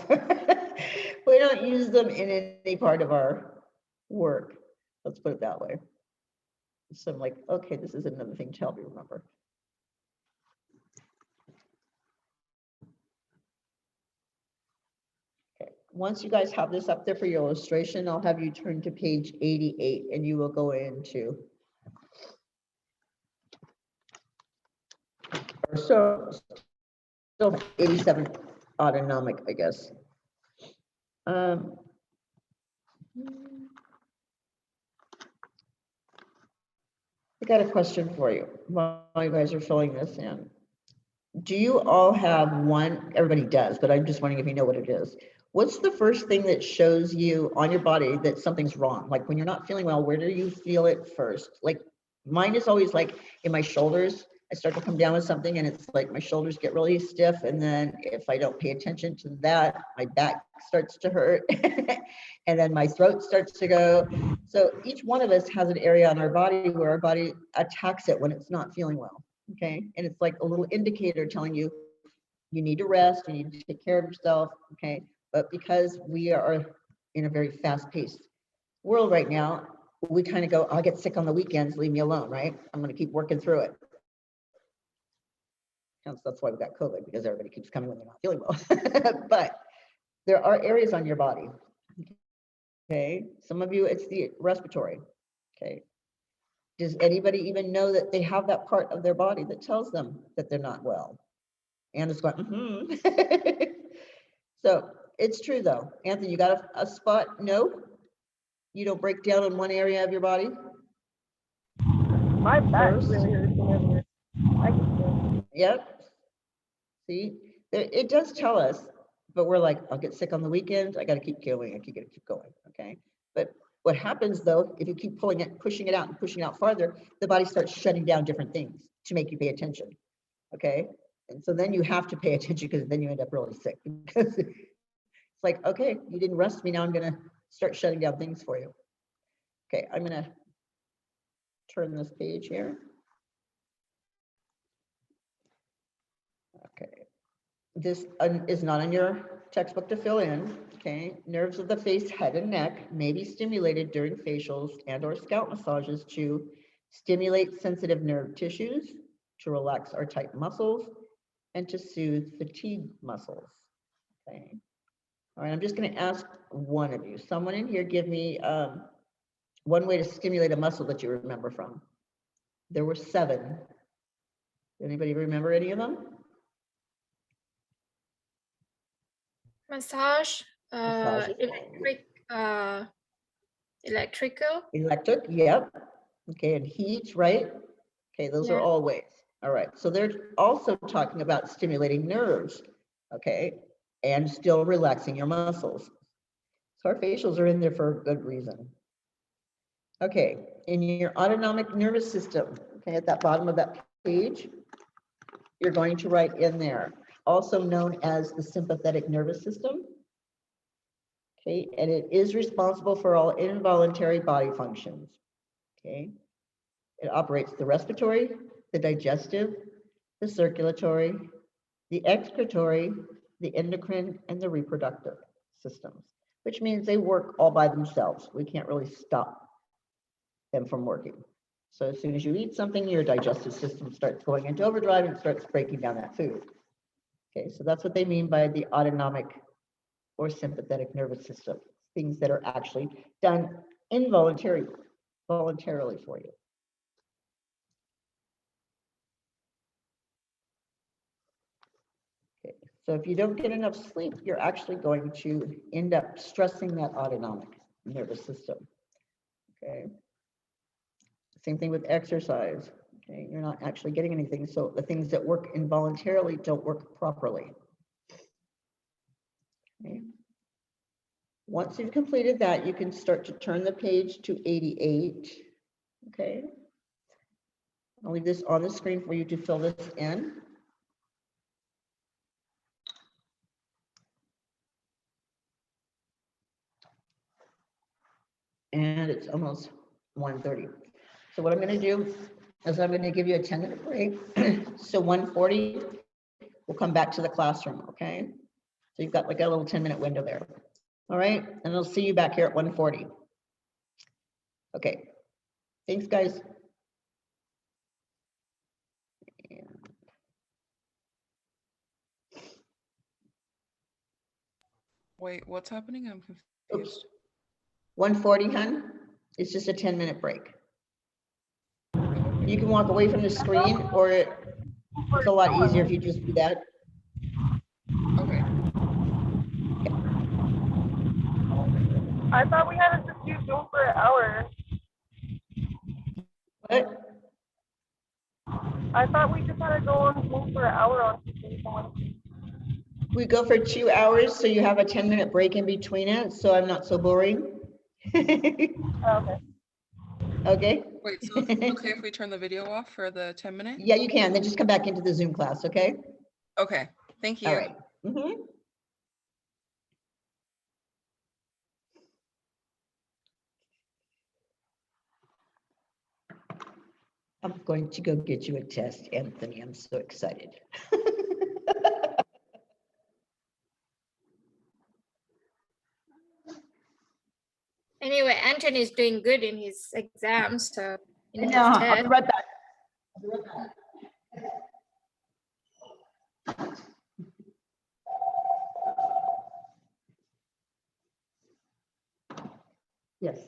We don't use them in any part of our work. Let's put it that way. So I'm like, okay, this is another thing to help you remember. Okay, once you guys have this up there for your illustration, I'll have you turn to page 88 and you will go into, or so 87 autonomic, I guess. I got a question for you while you guys are filling this in. Do you all have one? Everybody does, but I'm just wondering if you know what it is. What's the first thing that shows you on your body that something's wrong? Like when you're not feeling well, where do you feel it first? Like mine is always like in my shoulders. I start to come down with something and it's like my shoulders get really stiff. And then if I don't pay attention to that, my back starts to hurt and then my throat starts to go. So each one of us has an area on our body where our body attacks it when it's not feeling well. Okay. And it's like a little indicator telling you, you need to rest, you need to take care of yourself. Okay. But because we are in a very fast paced world right now, we kind of go, I'll get sick on the weekends, leave me alone, right? I'm going to keep working through it. That's why we got COVID, because everybody keeps coming when they're not feeling well. But there are areas on your body. Okay. Some of you, it's the respiratory. Okay. Does anybody even know that they have that part of their body that tells them that they're not well? And it's going, So it's true though. Anthony, you got a spot? No? You don't break down in one area of your body? My back really hurts whenever I can feel. Yep. See, it does tell us, but we're like, I'll get sick on the weekends. I got to keep going. I keep going. Okay. But what happens though, if you keep pulling it, pushing it out and pushing it out farther, the body starts shutting down different things to make you pay attention. Okay. And so then you have to pay attention because then you end up really sick because it's like, okay, you didn't rest me. Now I'm going to start shutting down things for you. Okay. I'm going to turn this page here. this is not in your textbook to fill in, okay? Nerves of the face, head, and neck may be stimulated during facials and or scalp massages to stimulate sensitive nerve tissues, to relax or tighten muscles, and to soothe fatigue muscles, okay? All right, I'm just gonna ask one of you. Someone in here give me one way to stimulate a muscle that you remember from. There were 7. Anybody remember any of them? Massage, Massage is electrical. Electric, yep. Okay, and heat, right? Okay, those are Yeah. all ways. All right, so they're also talking about stimulating nerves, okay, and still relaxing your muscles. So our facials are in there for a good reason. Okay, in your autonomic nervous system, okay, at that bottom of that page, you're going to write in there, also known as the sympathetic nervous system. Okay, and it is responsible for all involuntary body functions. Okay, it operates the respiratory, the digestive, the circulatory, the excretory, the endocrine, and the reproductive systems, which means they work all by themselves. We can't really stop them from working. So as soon as you eat something, your digestive system starts going into overdrive and starts breaking down that food. Okay, so that's what they mean by the autonomic or sympathetic nervous system, things that are actually done voluntarily for you. Okay, so if you don't get enough sleep, you're actually going to end up stressing that autonomic nervous system. Okay. Same thing with exercise. Okay, you're not actually getting anything. So the things that work involuntarily don't work properly. Okay. Once you've completed that, you can start to turn the page to 88. Okay. I'll leave this on the screen for you to fill this in. And it's almost 1:30. So what I'm going to do is I'm going to give you a 10-minute break. So 1:40, we'll come back to the classroom, okay? So you've got like a little 10-minute window there. All right, and I'll see you back here at 1:40. Okay, thanks guys. Wait, what's happening? I'm Oops. confused. 1:40, hun. It's just a 10-minute break. You can walk away from the screen, or it's a lot easier if you just do that. Okay. I thought we had to just do Zoom for an hour. What? I thought we just had to go on Zoom for an hour on Zoom. We go for 2 hours, so you have a 10-minute break in between it, so I'm not so boring. Okay. Okay? Wait, so it's okay if we turn the video off for the 10 minute? Yeah, you can. Then just come back into the Zoom class, okay? Okay, thank you. All right. I'm going to go get you a test, Anthony. I'm so excited. Anyway, Anthony's doing good in his exam, so in his I'll test. be right back. Yes.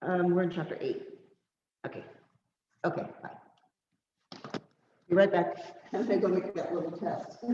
We're in chapter 8. Okay. Okay, bye. Be right back. I'm gonna go make that little test.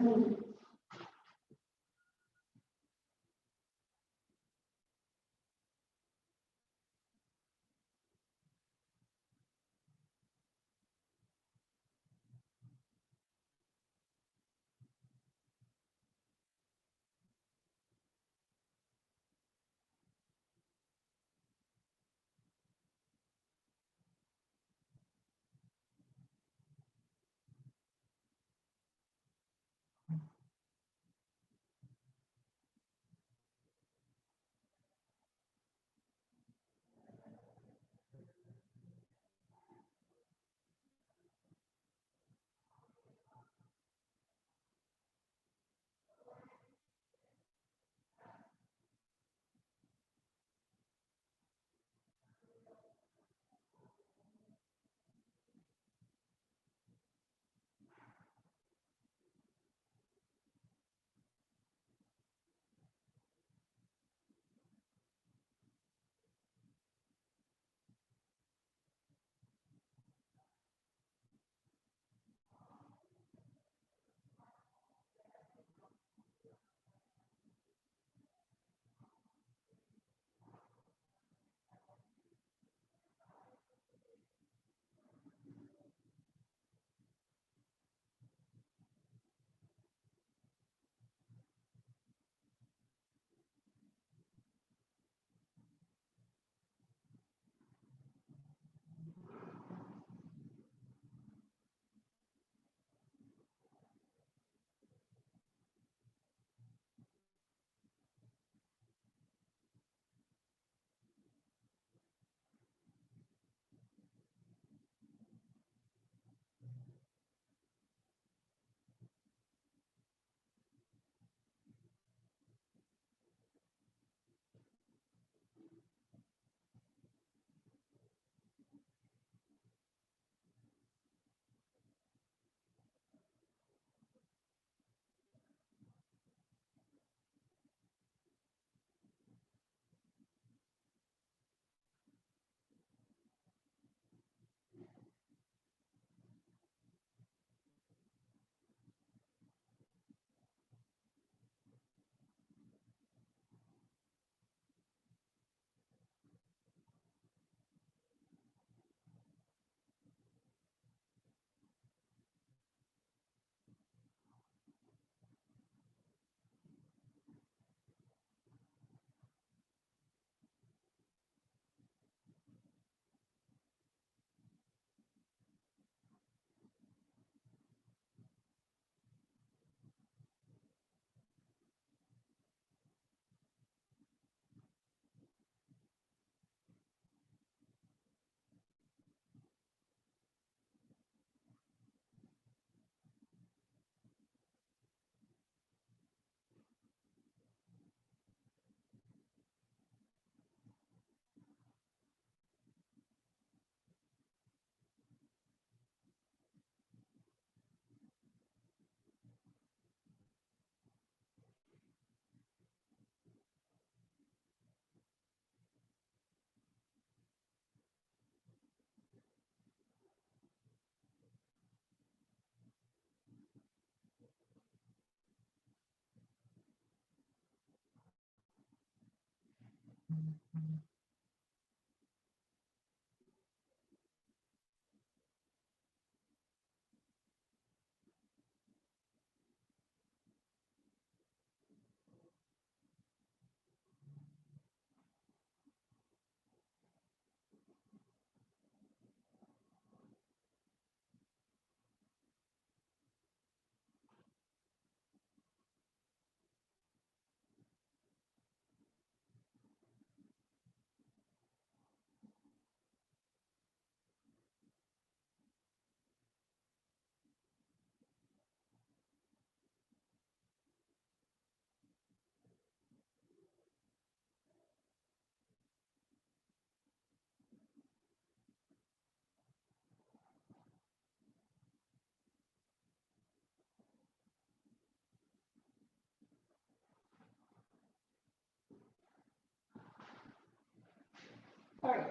All right.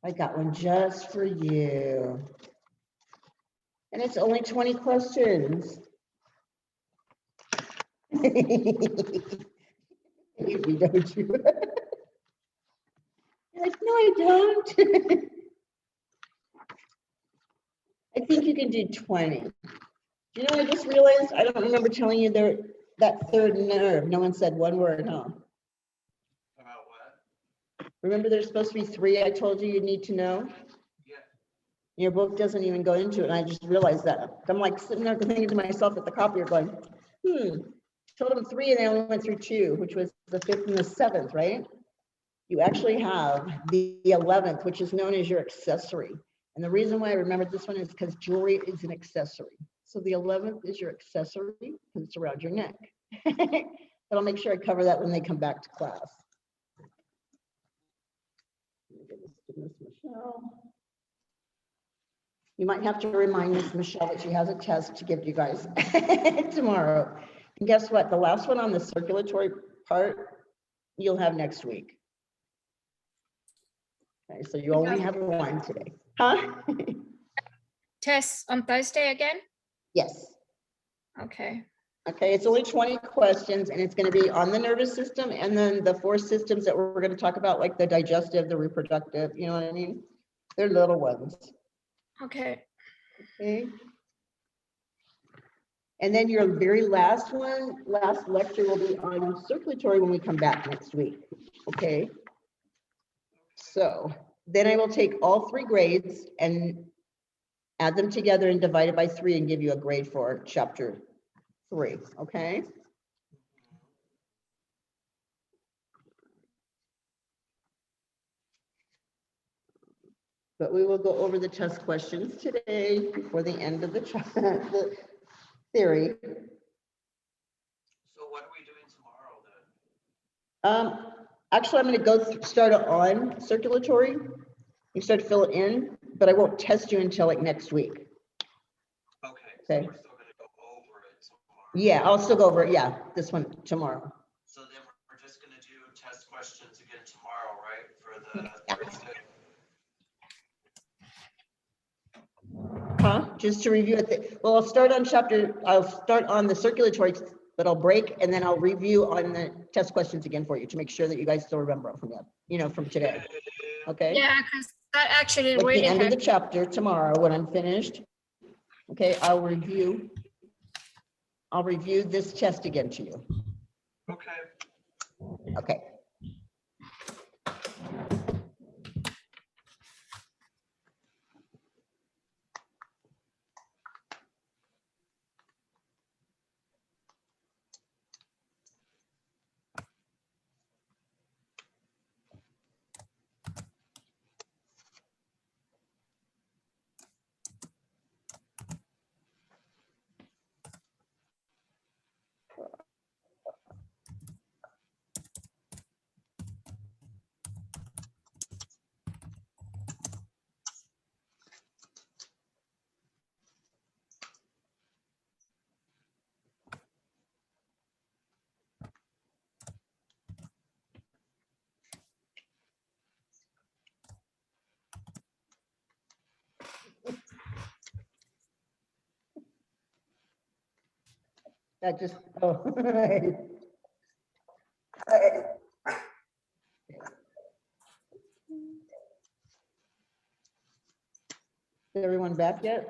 I got one just for you. And it's only 20 questions. You don't you? You're like, no, I don't. I think you can do 20. You know, I just realized, I don't remember telling you there, that third nerve, no one said one word, huh? About what? Remember there's supposed to be 3 I told you need to know? Yeah. Your book doesn't even go into it, and I just realized that. I'm like sitting there thinking to myself at the copier going, told them 3 and they only went through 2, which was the 5th and the 7th, right? You actually have the 11th, which is known as your accessory. And the reason why I remembered this one is because jewelry is an accessory. So the 11th is your accessory because it's around your neck. But I'll make sure I cover that when they come back to class. Give this to Miss Michelle. You might have to remind Miss Michelle that she has a test to give you guys tomorrow. And guess what? The last one on the circulatory part, you'll have next week. Okay, so you only have 1 today. Huh? Test on Thursday again? Yes. Okay. Okay, it's only 20 questions and it's going to be on the nervous system and then the 4 systems that we're going to talk about, like the digestive, the reproductive, you know what I mean? They're little ones. Okay. Okay. And then your very last lecture will be on circulatory when we come back next week. Okay. So then I will take all 3 grades and add them together and divide it by 3 and give you a grade for chapter 3. Okay. But we will go over the test questions today before the end of the theory. So what are we doing tomorrow then? Actually, I'm going to go start on circulatory. You start to fill it in, but I won't test you until like next week. Okay. Okay. So we're still going to go over it tomorrow. Yeah, I'll still go over it. Yeah, this one tomorrow. So then we're just going to do test questions again tomorrow, right? For the Thursday. Huh? Just to review it. Well, I'll start on the circulatory, but I'll break and then I'll review on the test questions again for you to make sure that you guys still remember them from that, from today. Okay? Yeah, because that actually Like really the end of the helped. chapter tomorrow when I'm finished. Okay, I'll review this test again to you. Okay. Okay. That just, oh. Is everyone back yet?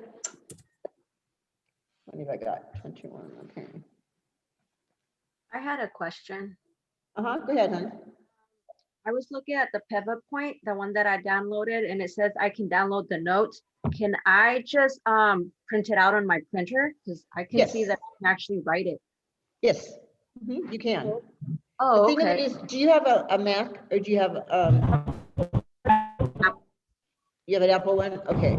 What have I got? 21, okay. I had a question. Go ahead, hon. I was looking at the pivot point, the one that I downloaded, and it says I can download the notes. Can I just print it out on my printer? Because I can see Yes. that I can actually write it. Yes, you can. The Oh, thing of it okay. is, do you have a Mac or do you have, you have an Apple one? Okay.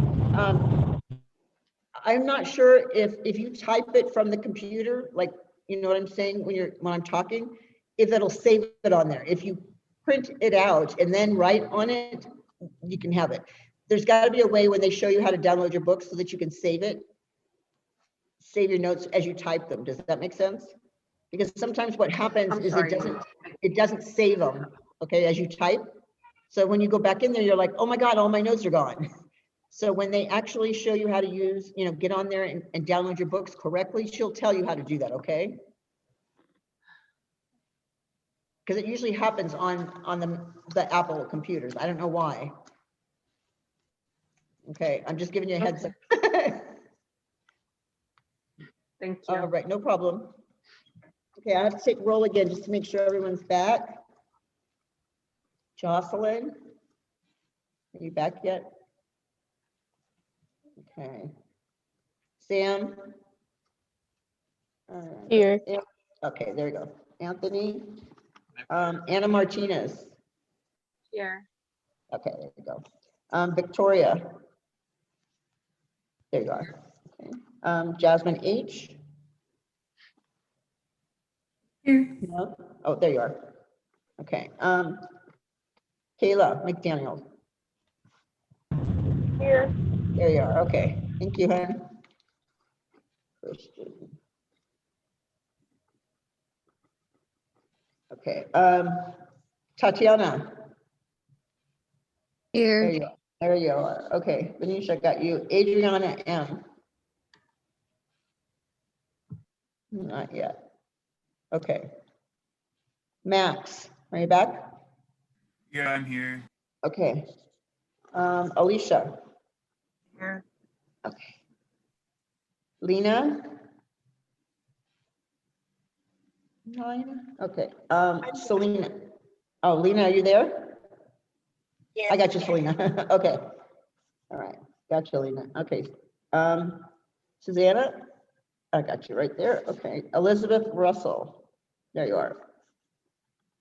I'm not sure if you type it from the computer, like, you know what I'm saying, when I'm talking, if it'll save it on there. If you print it out and then write on it, you can have it. There's got to be a way when they show you how to download your book so that you can save it, save your notes as you type them. Does that make sense? Because sometimes what happens is it doesn't save them, okay, as you type. So when you go back in there, you're like, oh my God, all my notes are gone. So when they actually show you how to use, you know, get on there and download your books correctly, she'll tell you how to do that, okay? Because it usually happens on the Apple computers. I don't know why. Okay, I'm just giving you a heads up. Thank you. All right, no problem. Okay, I have to take roll again just to make sure everyone's back. Jocelyn, are you back yet? Okay. Sam? Here. Okay, there you go. Anthony? Anna Martinez? Here. Okay, there you go. Victoria? There you are. Okay. Jasmine H? Here. No? Oh, there you are. Okay. Kayla McDaniel? Here. There you are. Okay. Thank you, hon. Christian. Okay. Tatiana? There Here. you are. There you are. Okay. Venetia, got you. Adriana M. Not yet. Okay. Max, are you back? Yeah, I'm here. Okay. Alicia? Here. Okay. Lena? 9. Okay. Selena. Oh, Lena, are you there? Yes. I got you, Selena. Okay. All right. Got you, Lena. Okay. Susanna? I got you right there. Okay. Elizabeth Russell. There you are.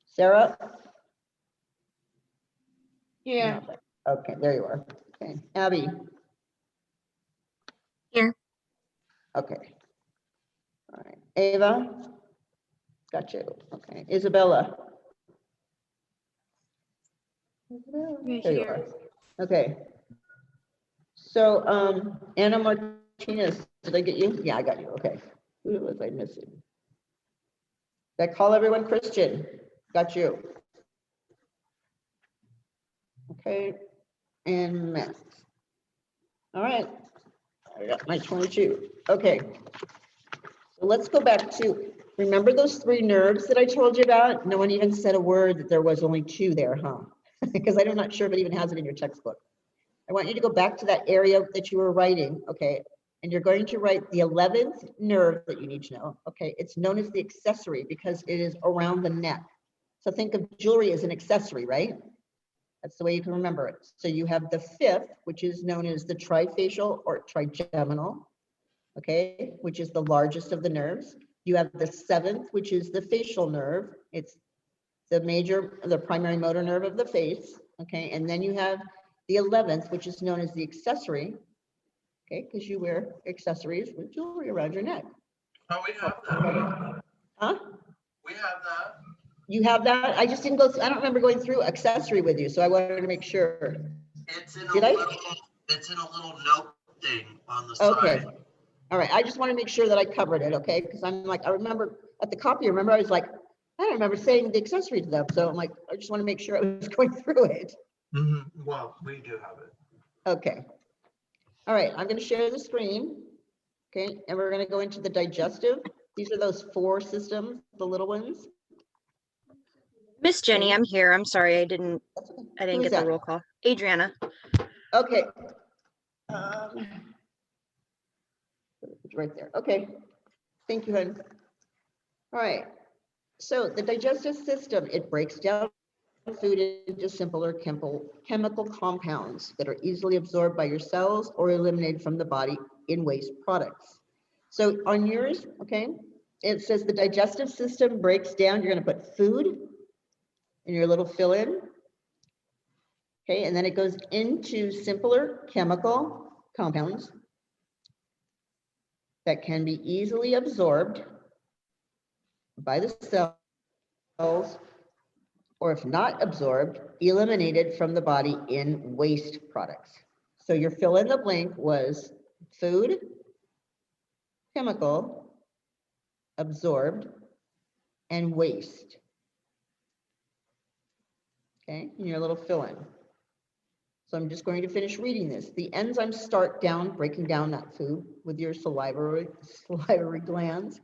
Sarah? Here. Okay, there you are. Okay. Abby? Here. Okay. All right. Ava? Got you. Okay. Isabella? There you are. Okay. So, Anna Martinez, did I get you? Yeah, I got you. Okay. Who was I missing? Did I call everyone Christian? Got you. Okay. And Matt. All right. I got my 22. Okay. So let's go back to, remember those 3 nerves that I told you about? No one even said a word that there was only 2 there, huh? Because I'm not sure if it even has it in your textbook. I want you to go back to that area that you were writing, okay? And you're going to write the 11th nerve that you need to know, okay? It's known as the accessory because it is around the neck. So think of jewelry as an accessory, right? That's the way you can remember it. So you have the 5th, which is known as the trifacial or trigeminal, okay, which is the largest of the nerves. You have the 7th, which is the facial nerve. It's the primary motor nerve of the face, okay? And then you have the 11th, which is known as the accessory, okay, because you wear accessories with jewelry around your neck. Oh, we have that. Huh? We have that. You have that? I just didn't go through, I don't remember going through accessory with you, so I wanted to make sure. It's in Did a I? it's in a little note thing on the Okay. side. All right. I just want to make sure that I covered it, okay? Because I'm like, I remember at the copy, remember I was like, I don't remember saying the accessory to them. So I'm like, I just want to make sure I was going through it. Well, we do have it. Okay. All right. I'm going to share the screen. Okay. And we're going to go into the digestive These are those 4 systems, the little ones. Miss Jenny, Okay. I'm here. I'm sorry, I didn't Who is get the that? roll call. Adriana. Okay. Right there. Okay. Thank you, hon. All right. So the digestive system, it breaks down food into simpler chemical compounds that are easily absorbed by your cells or eliminated from the body in waste products. So on yours, okay, it says the digestive system breaks down. You're going to put food in your little fill-in. Okay, and then it goes into simpler chemical compounds that can be easily absorbed by the cells, or if not absorbed, eliminated from the body in waste products. So your fill in the blank was food, chemical, absorbed, and waste. Okay, in your little fill in. So I'm just going to finish reading this. The enzymes start down, breaking down that food with your salivary glands.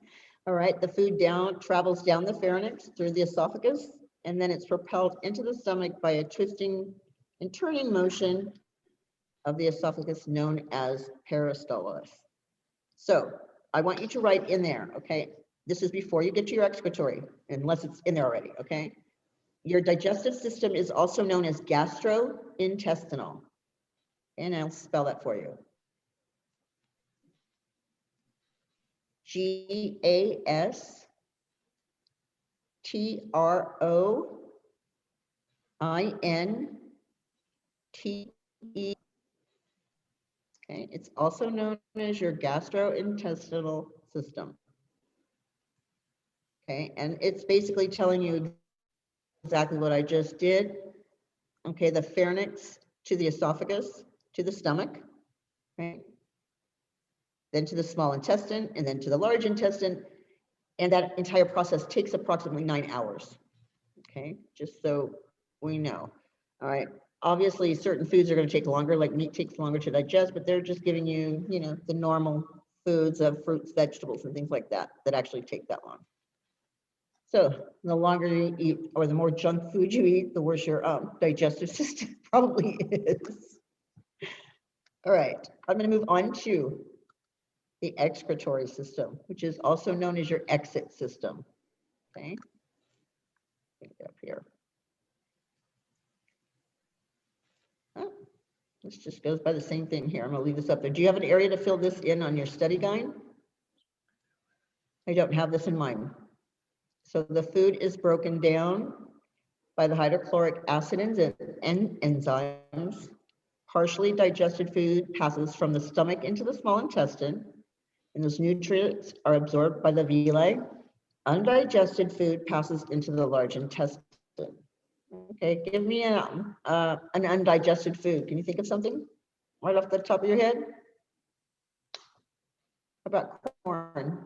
All right, the food travels down the pharynx through the esophagus, and then it's propelled into the stomach by a twisting and turning motion of the esophagus known as peristalsis. So I want you to write in there, okay? This is before you get to your excretory, unless it's in there already, okay? Your digestive system is also known as gastrointestinal. And I'll spell that for you. GASTROINTE. Okay, it's also known as your gastrointestinal system. Okay, and it's basically telling you exactly what I just did. Okay, the pharynx to the esophagus to the stomach, right? Then to the small intestine, and then to the large intestine. And that entire process takes approximately 9 hours. Okay, just so we know. All right. Obviously, certain foods are going to take longer, like meat takes longer to digest, but they're just giving you, you know, the normal foods of fruits, vegetables, and things like that that actually take that long. So the longer you eat, or the more junk food you eat, the worse your digestive system probably is. All right, I'm going to move on to the excretory system, which is also known as your exit system. Okay, up here. Oh, this just goes by the same thing here. I'm going to leave this up there. Do you have an area to fill this in on your study guide? I don't have this in mind. So the food is broken down by the hydrochloric acid and enzymes. Partially digested food passes from the stomach into the small intestine, and those nutrients are absorbed by the villi. Undigested food passes into the large intestine. Okay, give me an undigested food. Can you think of something right off the top of your head? How about corn?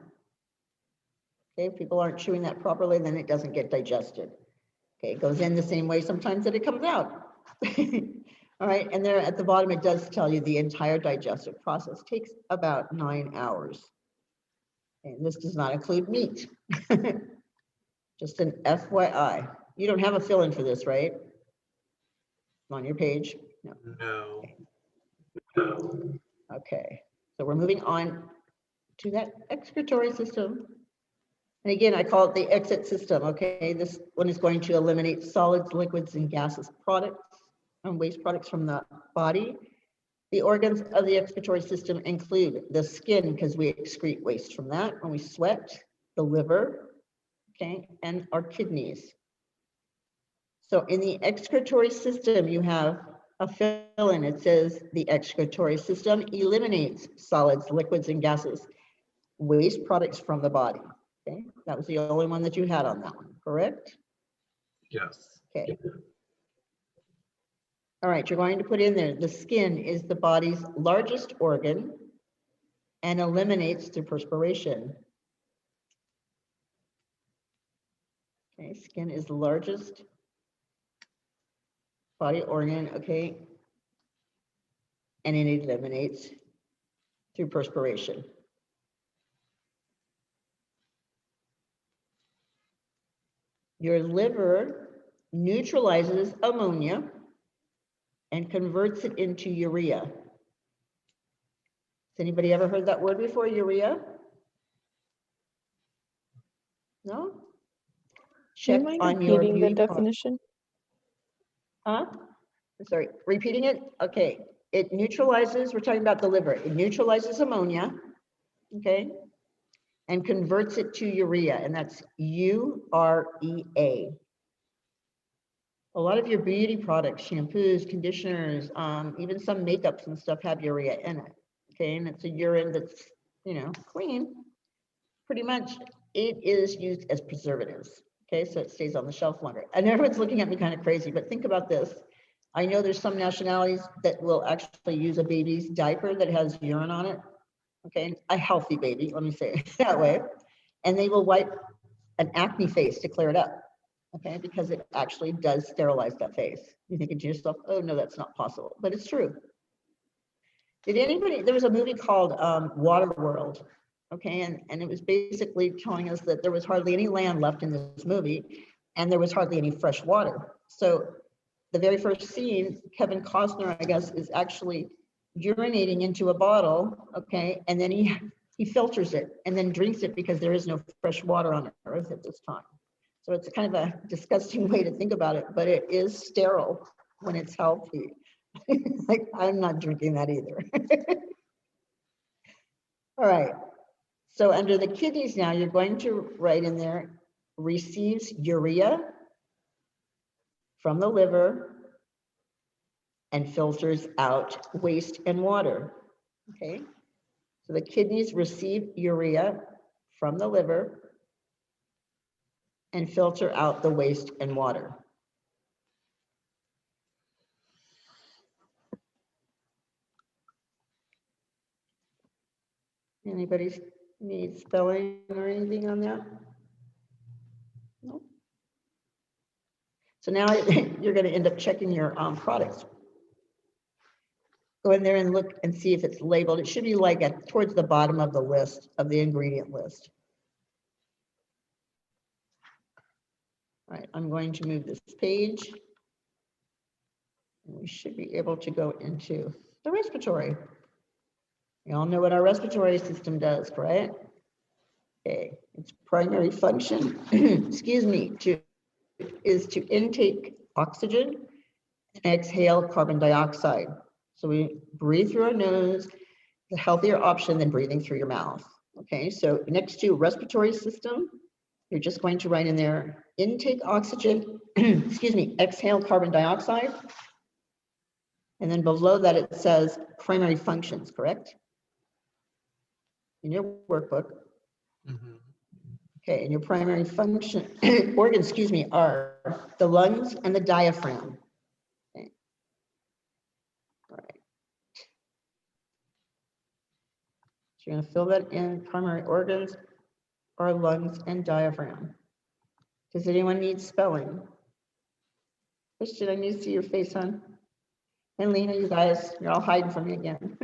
Okay, if people aren't chewing that properly, then it doesn't get digested. Okay, it goes in the same way sometimes that it comes out. All right, and there at the bottom, it does tell you the entire digestive process takes about 9 hours. And this does not include meat. Just an FYI. You don't have a fill-in for this, right? On your page? No. No. Okay, so we're moving on to that excretory system. And again, I call it the exit system, okay? This one is going to eliminate solids, liquids, and gaseous products and waste products from the body. The organs of the excretory system include the skin, because we excrete waste from that when we sweat, the liver, okay, and our kidneys. So in the excretory system, you have a fill-in. It says the excretory system eliminates solids, liquids, and gases, waste products from the body. Okay, that was the only one that you had on that one, correct? Yes. Okay. All right, you're going to put in there, the skin is the body's largest organ and eliminates through perspiration. Okay, skin is the largest body organ, okay, and it eliminates through perspiration. your liver neutralizes ammonia and converts it into urea. Has anybody ever heard that word before, urea? No? Do Check you mind on your repeating the beauty product. definition? Huh? Sorry, repeating it? Okay. It neutralizes, we're talking about the liver. It neutralizes ammonia, okay? And converts it to urea, and that's UREA. A lot of your beauty products, shampoos, conditioners, even some makeups and stuff have urea in it, okay? And it's a urine that's, you know, clean. Pretty much it is used as preservatives, okay? So it stays on the shelf longer. And everyone's looking at me kind of crazy, but think about this. I know there's some nationalities that will actually use a baby's diaper that has urine on it, okay? A healthy baby, let me say it that way. And they will wipe an acne face to clear it up, okay? Because it actually does sterilize that face. You think to yourself, oh no, that's not possible, but it's true. Did anybody, there was a movie called Waterworld, okay? And it was basically telling us that there was hardly any land left in this movie and there was hardly any fresh water. So the very first scene, Kevin Costner, I guess, is actually urinating into a bottle, okay? And then he filters it and then drinks it because there is no fresh water on Earth at this time. So it's kind of a disgusting way to think about it, but it is sterile when it's healthy. Like, I'm not drinking that either. All right. So under the kidneys now, you're going to write in there, receives urea from the liver and filters out waste and water, okay? So the kidneys receive urea from the liver and filter out the waste and water. Anybody need spelling or anything on that? No. So now you're going to end up checking your products. Go in there and look and see if it's labeled. It should be like towards the bottom of the list, of the ingredient list. All right, I'm going to move this page. We should be able to go into the respiratory. You all know what our respiratory system does, right? Okay, its primary function, excuse me, is to intake oxygen and exhale carbon dioxide. So we breathe through our nose, the healthier option than breathing through your mouth. Okay, so next to respiratory system, you're just going to write in there, intake oxygen, excuse me, exhale carbon dioxide. And then below that it says primary functions, correct? In your workbook. Mm-hmm. Okay, and your primary function, organs, excuse me, are the lungs and the diaphragm. Okay. All right. So you're gonna fill that in, primary organs are lungs and diaphragm. Does anyone need spelling? Christian, I need to see your face, hon. And Lena, you guys, you're all hiding from me again.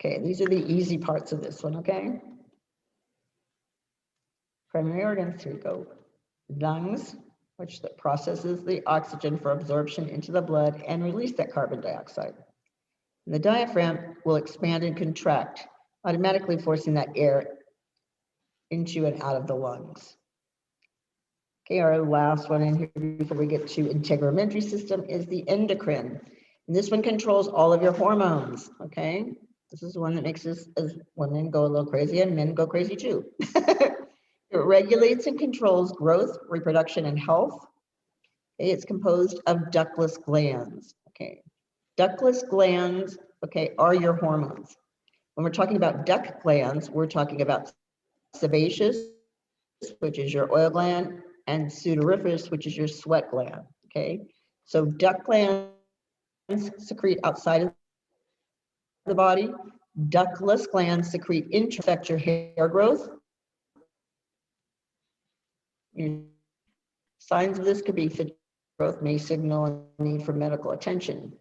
Okay, these are the easy parts of this one, okay? Primary organs, here we go. Lungs, which processes the oxygen for absorption into the blood and release that carbon dioxide. And the diaphragm will expand and contract, automatically forcing that air into and out of the lungs. Okay, our last one in here before we get to integumentary system is the endocrine. And this one controls all of your hormones, okay? This is the one that makes us as women go a little crazy and men go crazy too. It regulates and controls growth, reproduction, and health. Okay, it's composed of ductless glands, okay? Ductless glands, okay, are your hormones. When we're talking about duct glands, we're talking about sebaceous, which is your oil gland, and sudoriferous, which is your sweat gland, okay? So duct glands secrete outside of the body. Ductless glands secrete affect your hair growth. Signs of this could be fatigue growth may signal a need for medical attention.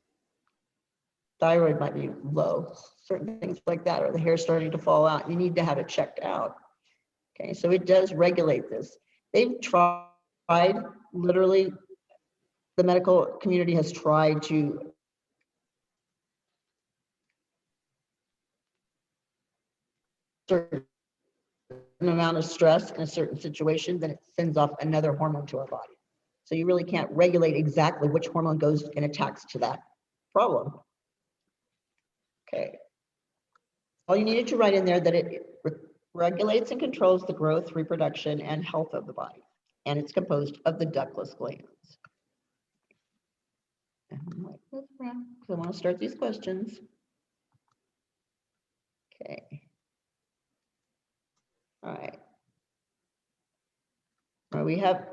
thyroid might be low, certain things like that, or the hair starting to fall out. You need to have it checked out. Okay, so it does regulate this. They've tried, literally, the medical community has tried to certain amount of stress in a certain situation, then it sends off another hormone to our body. So you really can't regulate exactly which hormone goes and attacks to that problem. Okay. All you needed to write in there that it regulates and controls the growth, reproduction, and health of the body. And it's composed of the ductless glands. And I'm like, let's run, because I want to start these questions. Okay. All right. All right, we have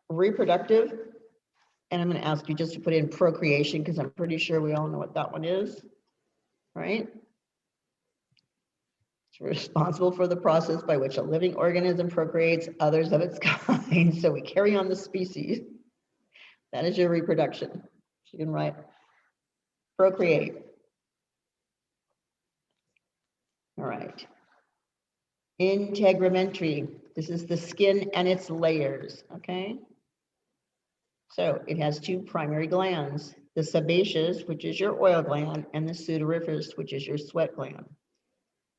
reproductive, and I'm going to ask you just to put in procreation because I'm pretty sure we all know what that one is, right? It's responsible for the process by which a living organism procreates others of its kind. So we carry on the species. That is your reproduction. So you can write procreate. All right. Integumentary. This is the skin and its layers, okay? So it has two primary glands, the sebaceous, which is your oil gland, and the sudoriferous, which is your sweat gland.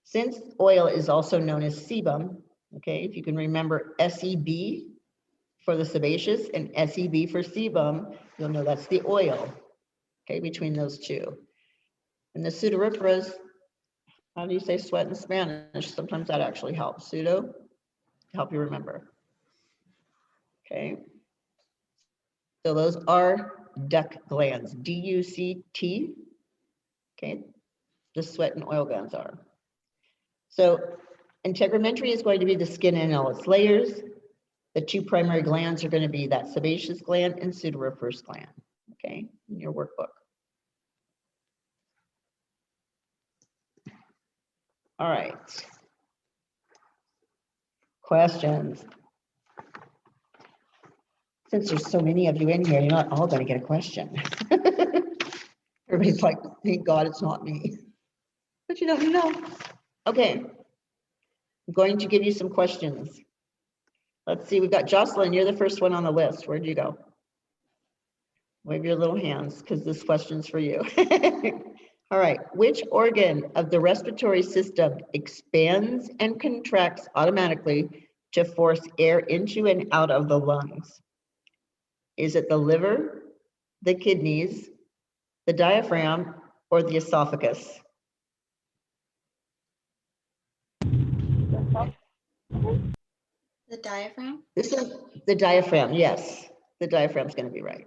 Since oil is also known as sebum, okay, if you can remember SEB for the sebaceous and SEB for sebum, you'll know that's the oil, okay, between those two. And the sudoriferous, how do you say sweat in Spanish? Sometimes that actually helps. Pseudo, to help you remember. Okay. So those are duct glands, D-U-C-T. Okay. The sweat and oil glands are. So integumentary is going to be the skin and all its layers. The two primary glands are going to be that sebaceous gland and sudoriferous gland. Okay, in your workbook. All right. Questions? Since there's so many of you in here, you're not all going to get a question. Everybody's like, thank God it's not me. But you don't know. Okay. I'm going to give you some questions. Let's see, we've got Jocelyn. You're the first one on the list. Where'd you go? Wave your little hands because this question's for you. All right. Which organ of the respiratory system expands and contracts automatically to force air into and out of the lungs? Is it the liver, the kidneys, the diaphragm, or the esophagus? The diaphragm? This is the diaphragm, yes. The diaphragm's going to be right.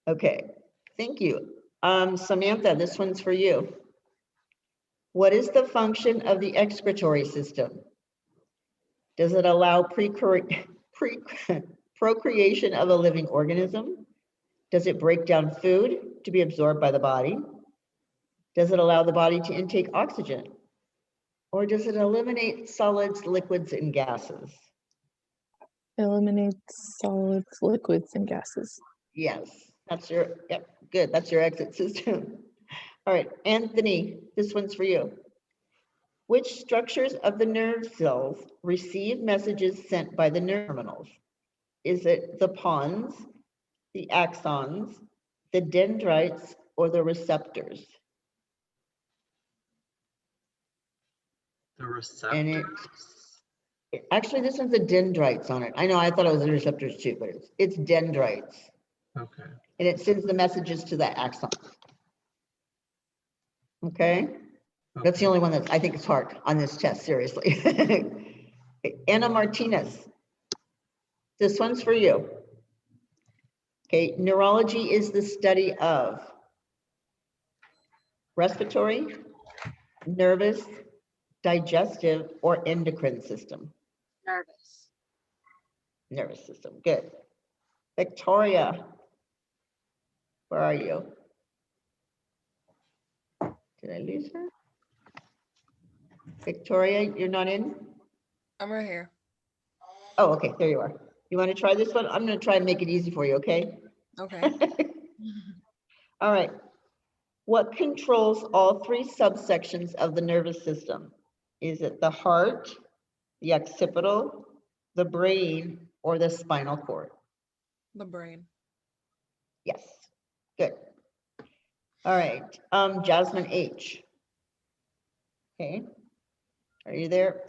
Okay, thank you. Samantha, this one's for you. What is the function of the excretory system? Does it allow procreation of a living organism? Does it break down food to be absorbed by the body? Does it allow the body to intake oxygen? Or does it eliminate solids, liquids, and gases? Eliminates solids, liquids, and gases. Yes, that's your, yep, good. That's your exit system. All right, Anthony, this one's for you. Which structures of the nerve cells receive messages sent by the nerve terminals? Is it the pons, the axons, the dendrites, or the receptors? The receptors? And actually, this one's the dendrites on it. I know, I thought it was the receptors too, but it's dendrites. Okay. And it sends the messages to the axon. Okay? That's the only one that I think is hard on this test, seriously. Anna Martinez, this one's for you. Okay, neurology is the study of respiratory, nervous, digestive, or endocrine system. Nervous. Nervous system, good. Victoria, where are you? Did I lose her? Victoria, you're not in? I'm right here. Oh, okay, there you are. You want to try this one? I'm going to try and make it easy for you, okay? Okay. All right. What controls all three subsections of the nervous system? Is it the heart, the occipital, the brain, or the spinal cord? The brain. Yes, good. All right, Jasmine H. Okay, are you there?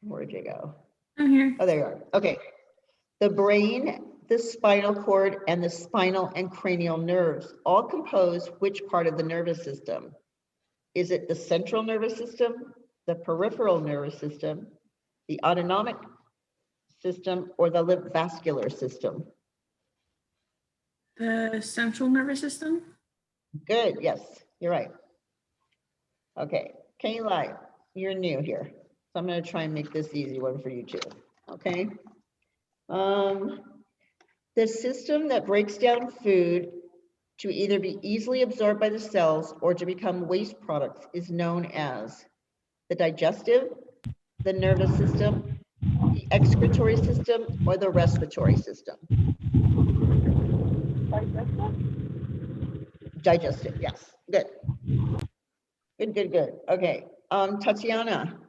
Where'd you go? I'm here. Oh, there you are. Okay, the brain, the spinal cord, and the spinal and cranial nerves all compose which part of the nervous system? Is it the central nervous system, the peripheral nervous system, the autonomic system, or the vascular system? The central nervous system. Good, yes, you're right. Okay, Kayla, you're new here, so I'm gonna try and make this easy one for you too, okay? The system that breaks down food to either be easily absorbed by the cells or to become waste products is known as the digestive, the nervous system, the excretory system, or the respiratory system. Digestive, yes, good. Good. Okay, Tatiana,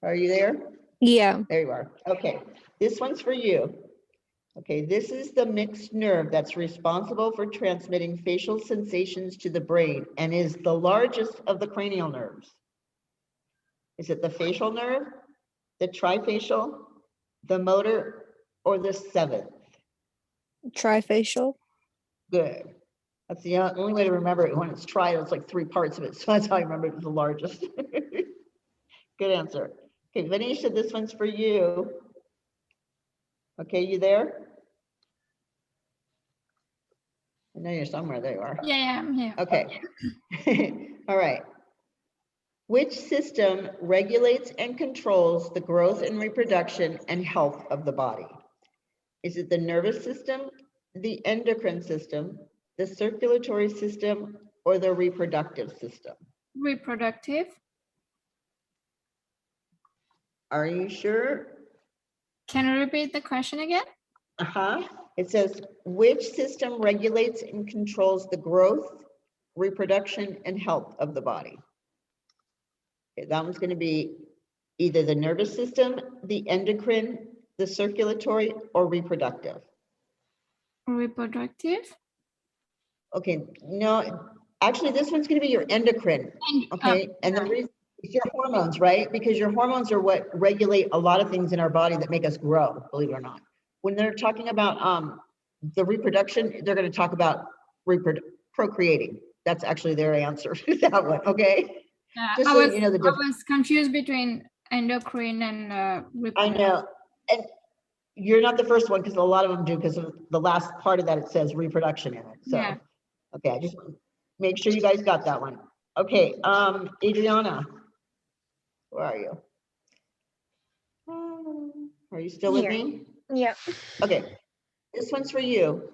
are you there? Yeah. There you are. Okay, this one's for you. Okay, this is the mixed nerve that's responsible for transmitting facial sensations to the brain and is the largest of the cranial nerves. Is it the facial nerve, the trifacial, the motor, or the seventh? Trifacial. Good. That's the only way to remember it. When it's tri, it's like three parts of it. So that's how I remember it was the largest. Good answer. Okay, Venetia, this one's for you. Okay, you there? I know you're somewhere. There you are. Yeah, I'm here. Okay. All right. Which system regulates and controls the growth and reproduction and health of the body? Is it the nervous system, the endocrine system, the circulatory system, or the reproductive system? Reproductive. Are you sure? Can you repeat the question again? It says, which system regulates and controls the growth, reproduction, and health of the body? Okay, that one's going to be either the nervous system, the endocrine, the circulatory, or reproductive. Reproductive. Okay, no, actually, this one's going to be your endocrine. Okay, and the reason it's your hormones, right? Because your hormones are what regulate a lot of things in our body that make us grow, believe it or not. When they're talking about the reproduction, they're going to talk about procreating. That's actually their answer to that one. Okay. Just so you know the difference. I was confused between endocrine and reproductive. I know, and you're not the first one because a lot of them do, because of the last part of that it says reproduction in it. So, yeah. Okay, I just make sure you guys got that one. Okay, Adriana, where are you? Are you still with me? Yep. Okay, this one's for you.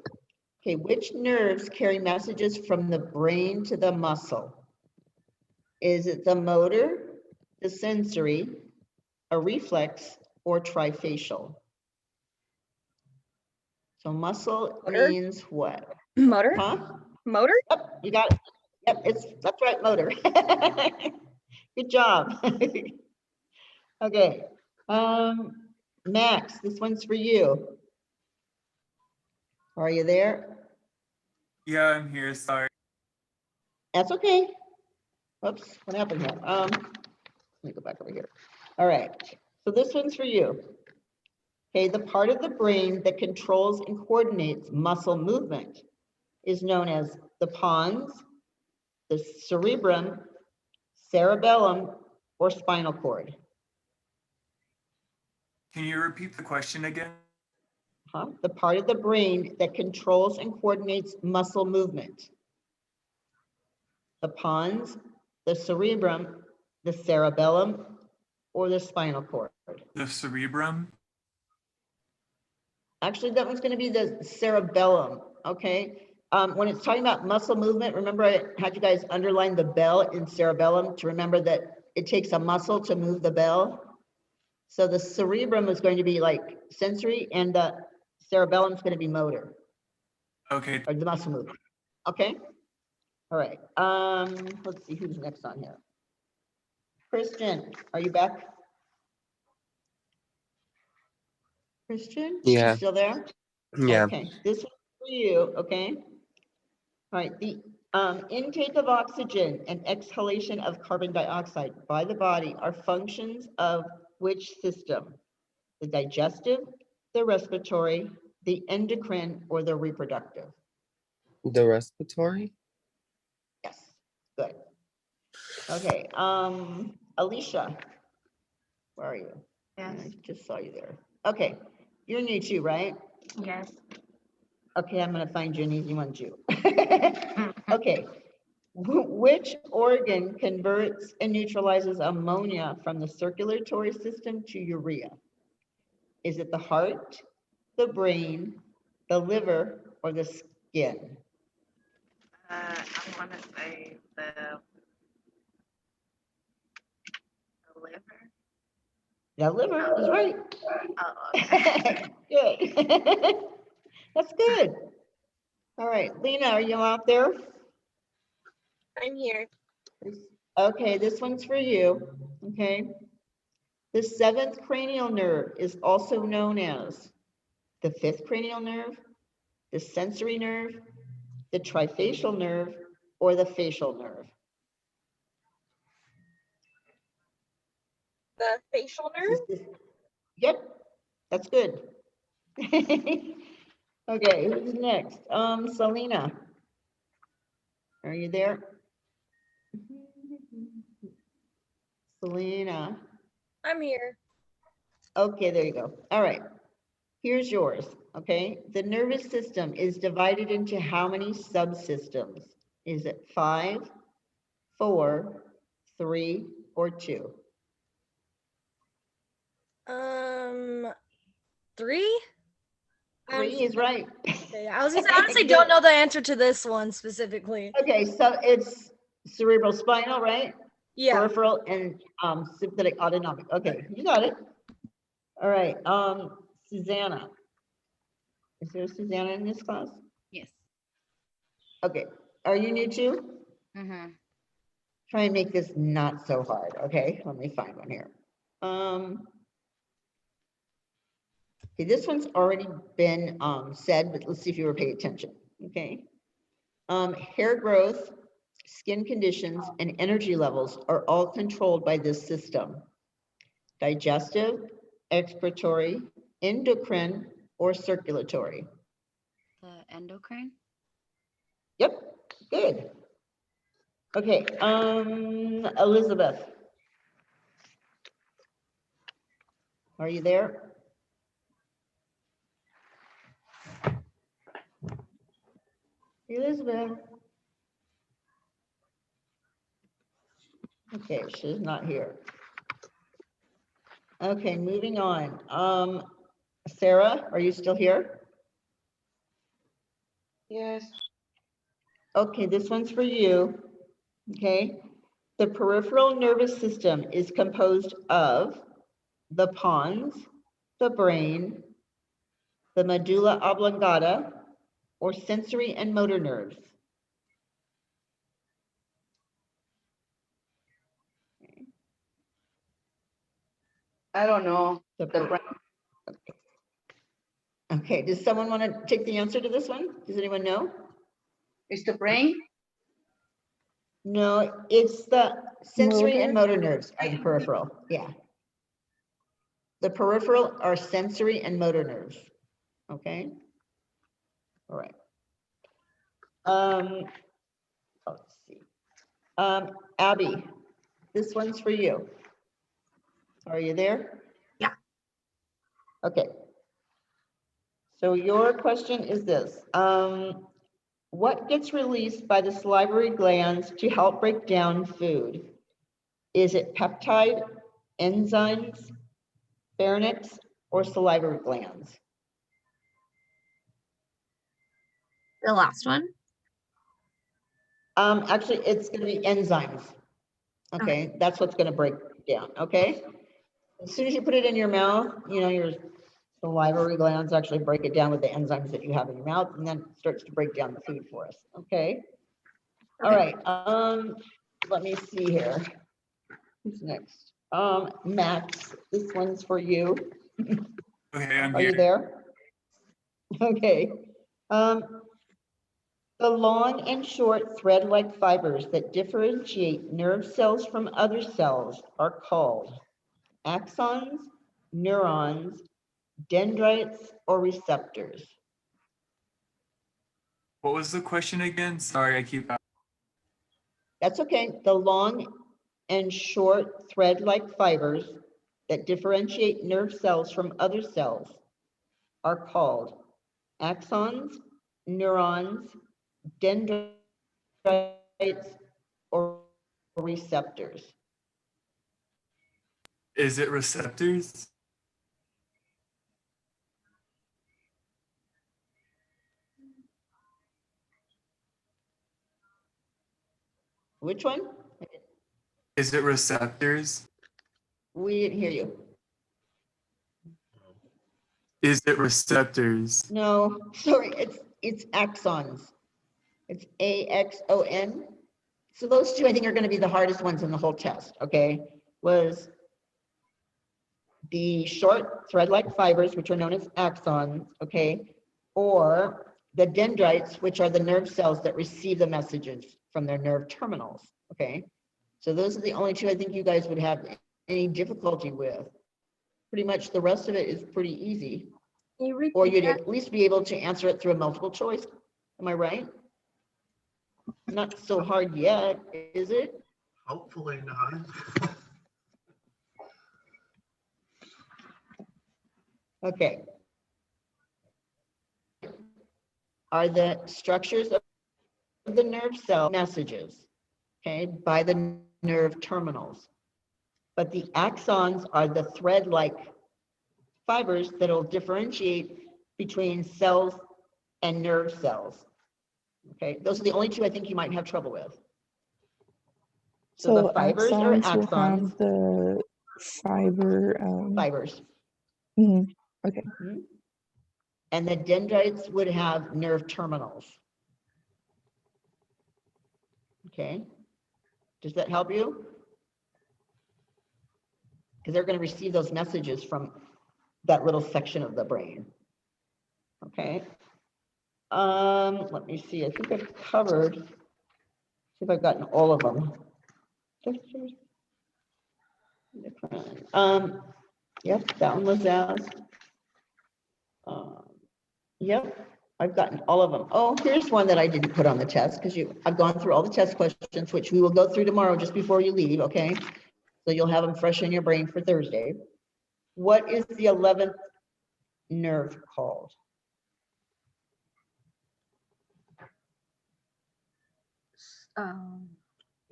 Okay, which nerves carry messages from the brain to the muscle? Is it the motor, the sensory, a reflex, or trifacial? So muscle Motor? means what? Motor? Huh? Motor? Yep, you got it. Yep, that's right, motor. Good job. Okay, Max, this one's for you. Are you there? Yeah, I'm here. Sorry. That's okay. Oops, what happened here? Let me go back over here. All right, so this one's for you. Okay, the part of the brain that controls and coordinates muscle movement is known as the pons, the cerebrum, cerebellum, or spinal cord. Can you repeat the question again? The part of the brain that controls and coordinates muscle movement. The pons, the cerebrum, the cerebellum, or the spinal cord. The cerebrum. Actually, that one's going to be the cerebellum, okay? When it's talking about muscle movement, remember I had you guys underline the bell in cerebellum to remember that it takes a muscle to move the bell. So the cerebrum is going to be like sensory and the cerebellum is going to be motor. Okay. Or the muscle movement. Okay. All right. Let's see who's next on here. Christian, are you back? Christian? Yeah. You still there? Yeah. Okay, this one's for you, okay? All right, the intake of oxygen and exhalation of carbon dioxide by the body are functions of which system? The digestive, the respiratory, the endocrine, or the reproductive? The respiratory? Yes, good. Okay, Alicia, where are you? Yes. I just saw you there. Okay, you're new too, right? Yes. Okay, I'm gonna find you an easy one too. Okay, which organ converts and neutralizes ammonia from the circulatory system to urea? Is it the heart, the brain, the liver, or the skin? I want to say the liver. The liver is right. Oh, okay. Good. That's good. All right, Lena, are you out there? I'm here. Okay, this one's for you, okay? The seventh cranial nerve is also known as the fifth cranial nerve, the sensory nerve, the trifacial nerve, or the facial nerve. The facial nerve? Yep, that's good. Okay, who's next? Selena, are you there? Selena. I'm here. Okay, there you go. All right, here's yours, okay? The nervous system is divided into how many subsystems? Is it 5, 4, 3, or 2? 3? 3 is right. Okay, I was gonna say, I honestly don't know the answer to this one specifically. Okay, so it's cerebral spinal, right? Yeah. Peripheral and sympathetic autonomic. Okay, you got it. All right, Susanna. Is there a Susanna in this class? Yes. Okay, are you new too? Mm-hmm. Try and make this not so hard, okay? Let me find one here. Okay, this one's already been said, but let's see if you were paying attention, okay? Hair growth, skin conditions, and energy levels are all controlled by this system. Digestive, excretory, endocrine, or circulatory? The endocrine? Yep, good. Okay, Elizabeth. Are you there? Elizabeth. Okay, she's not here. Okay, moving on. Sarah, are you still here? Yes. Okay, this one's for you. Okay, the peripheral nervous system is composed of the pons, the brain, the medulla oblongata, or sensory and motor nerves. I don't know. The brain. Okay, does someone want to take the answer to this one? Does anyone know? It's the brain? No, it's the sensory and motor nerves are the peripheral. Yeah. The peripheral are sensory and motor nerves. Okay. All right. Let's see. Abby, this one's for you. Are you there? Yeah. Okay. So your question is this. What gets released by the salivary glands to help break down food? Is it peptide, enzymes, pharynx, or salivary glands? The last one? Actually, it's going to be enzymes. Okay, that's what's going to break it down. Okay. As soon as you put it in your mouth, you know, salivary glands actually break it down with the enzymes that you have in your mouth, and then it starts to break down the food for us. Okay. All right. Let me see here. Who's next? Max, this one's for you. Okay, I'm Are you here. there? Okay. The long and short thread-like fibers that differentiate nerve cells from other cells are called axons, neurons, dendrites, or receptors. What was the question again? Sorry, I keep. That's okay. The long and short thread-like fibers that differentiate nerve cells from other cells are called axons, neurons, dendrites, or receptors. Is it receptors? Which one? Is it receptors? We didn't hear you. Is it receptors? No, sorry, it's axons. It's AXON. So those two, I think, are going to be the hardest ones in the whole test, okay? Was the short thread-like fibers, which are known as axons, okay? Or the dendrites, which are the nerve cells that receive the messages from their nerve terminals, okay? So those are the only two I think you guys would have any difficulty with. Pretty much the rest of it is pretty easy. Or you'd at least be able to answer it through a multiple choice. Am I right? Not so hard yet, is it? Hopefully not. Okay. Are the structures of the nerve cell messages, okay, by the nerve terminals. But the axons are the thread-like fibers that will differentiate between cells and nerve cells. Okay, those are the only two I think you might have trouble with. So the fibers are axons will have axons. the fiber. Fibers. Okay. And the dendrites would have nerve terminals. Okay. Does that help you? Because they're going to receive those messages from that little section of the brain. Okay. Let me see. I think I've covered. See if I've gotten all of them. Yep, that one was asked. Yep, I've gotten all of them. Oh, here's one that I didn't put on the test because I've gone through all the test questions, which we will go through tomorrow just before you leave, okay? So you'll have them fresh in your brain for Thursday. What is the 11th nerve called?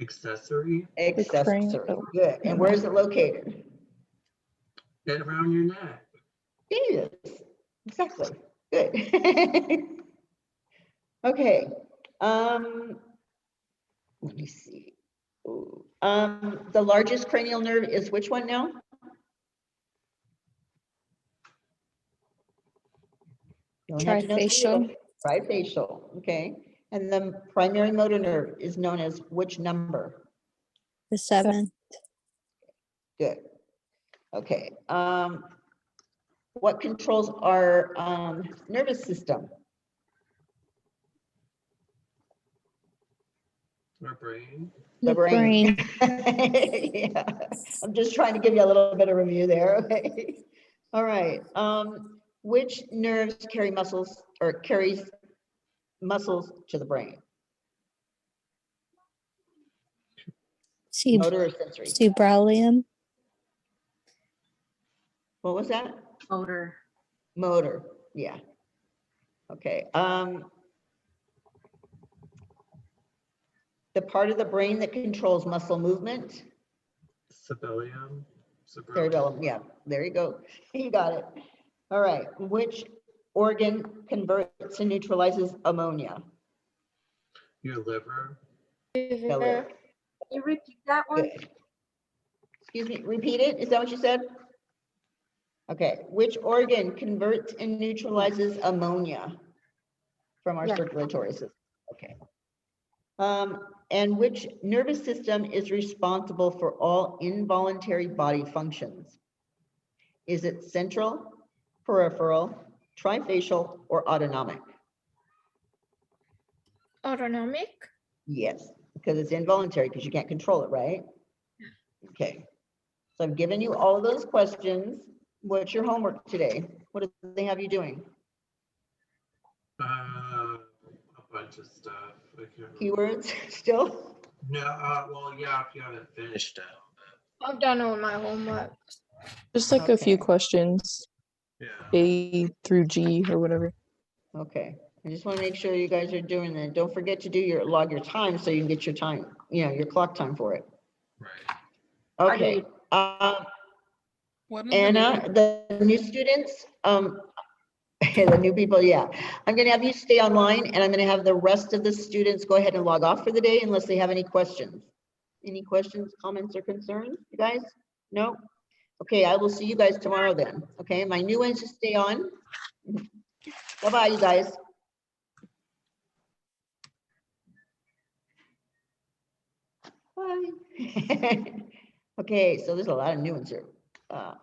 Accessory. Accessory. Good. And where is it located? Get around your neck. It is. Exactly. Good. Okay. Let me see. The largest cranial nerve is which one now? You don't have to know the Trifacial. middle. Trifacial. Okay. And the primary motor nerve is known as which number? The 7th. Good. Okay. What controls our nervous system? Our brain. The brain. Yeah. I'm just trying to give you a little bit of review there. Okay. All right. Which nerves carry muscles or carries muscles to the brain? Motor or sensory? Cerebellum. What was that? Motor. Motor. Yeah. Okay. The part of the brain that controls muscle movement? Cerebellum. Cerebellum. Yeah. There you go. You got it. All right. Which organ converts and neutralizes ammonia? Your liver. The liver. Can you repeat that one? Good. Excuse me, repeat it. Is that what you said? Okay, which organ converts and neutralizes ammonia from our Yeah. circulatory system? Okay. And which nervous system is responsible for all involuntary body functions? Is it central, peripheral, trifacial, or autonomic? Autonomic. Yes, because it's involuntary because you can't control it, right? Okay. So I've given you all of those questions. What's your homework today? What do they have you doing? A bunch of stuff. I can't remember. Keywords still? No, well, yeah, if you haven't finished them. I've done all my homework. Just like a few Okay. questions, Yeah. A through G or whatever. Okay. I just want to make sure you guys are doing that. Don't forget to do your log your time so you can get your time, your clock time for it. Right. Okay. What are the Anna, the new students, the new people, yeah. I'm gonna have you stay online and I'm gonna have the rest of the students go ahead and log off for the day unless they have any questions. Any questions, comments, or concerns, you guys? No? Okay, I will see you guys tomorrow then. Okay, my new ones just stay on. Bye-bye, you guys. Bye. Okay, so there's a lot of new ones here. I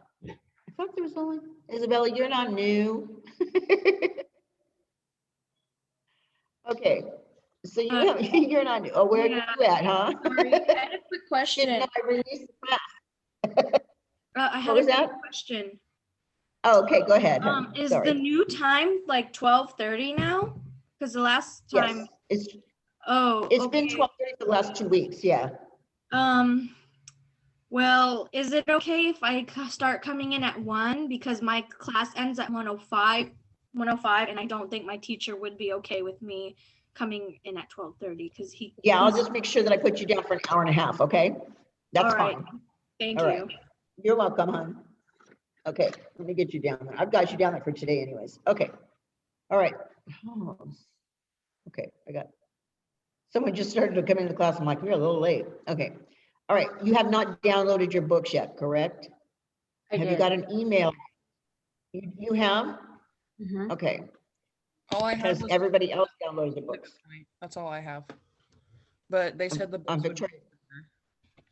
thought there was only, Isabella, you're not new. Okay, so you're not new. Oh, where are you at, huh? Sorry, I had a quick question. Didn't know I released the class. I had What was a quick that? question. Oh, okay, go ahead. Is Sorry. the new time like 12:30 now? Because the last time. Yes, it's been 12:30 for the last 2 weeks, yeah. Well, is it okay if I start coming in at 1 because my class ends at 1:05, and I don't think my teacher would be okay with me coming in at 12:30 because he. Yeah, I'll just make sure that I put you down for an hour and a half, okay? That's All right. fine. Thank All you. right. You're welcome, hon. Okay, let me get you down there. I've got you down there for today anyways. Okay. All right. Oh, okay, I got, someone just started to come into the class. I'm like, we're a little late. Okay. All right, you have not downloaded your books yet, correct? I Have you did. got an email? You have? Mhm. Okay, All I have because was everybody else downloaded the books. that's all I have. But they said the books would be Victoria.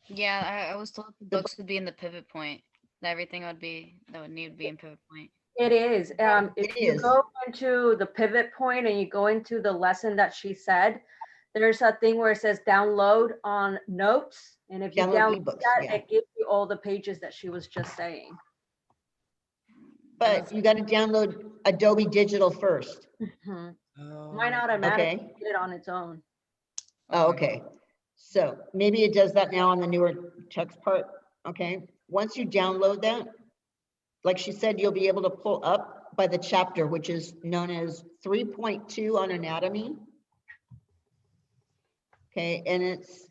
Yeah, I was told the books would be in the pivot point. That everything that would need to be in pivot point. It is. If It you is. go into the pivot point and you go into the lesson that she said, there's a thing where it says download on notes. And if you Download download ebooks, that, yeah. it gives you all the pages that she was just saying. But you got to download Adobe Digital first. Mhm. Oh, Mine automatically Okay. did it on its own. Oh, okay. So maybe it does that now on the newer text part. Okay. Once you download that, like she said, you'll be able to pull up by the chapter, which is known as 3.2 on anatomy. Okay. And it's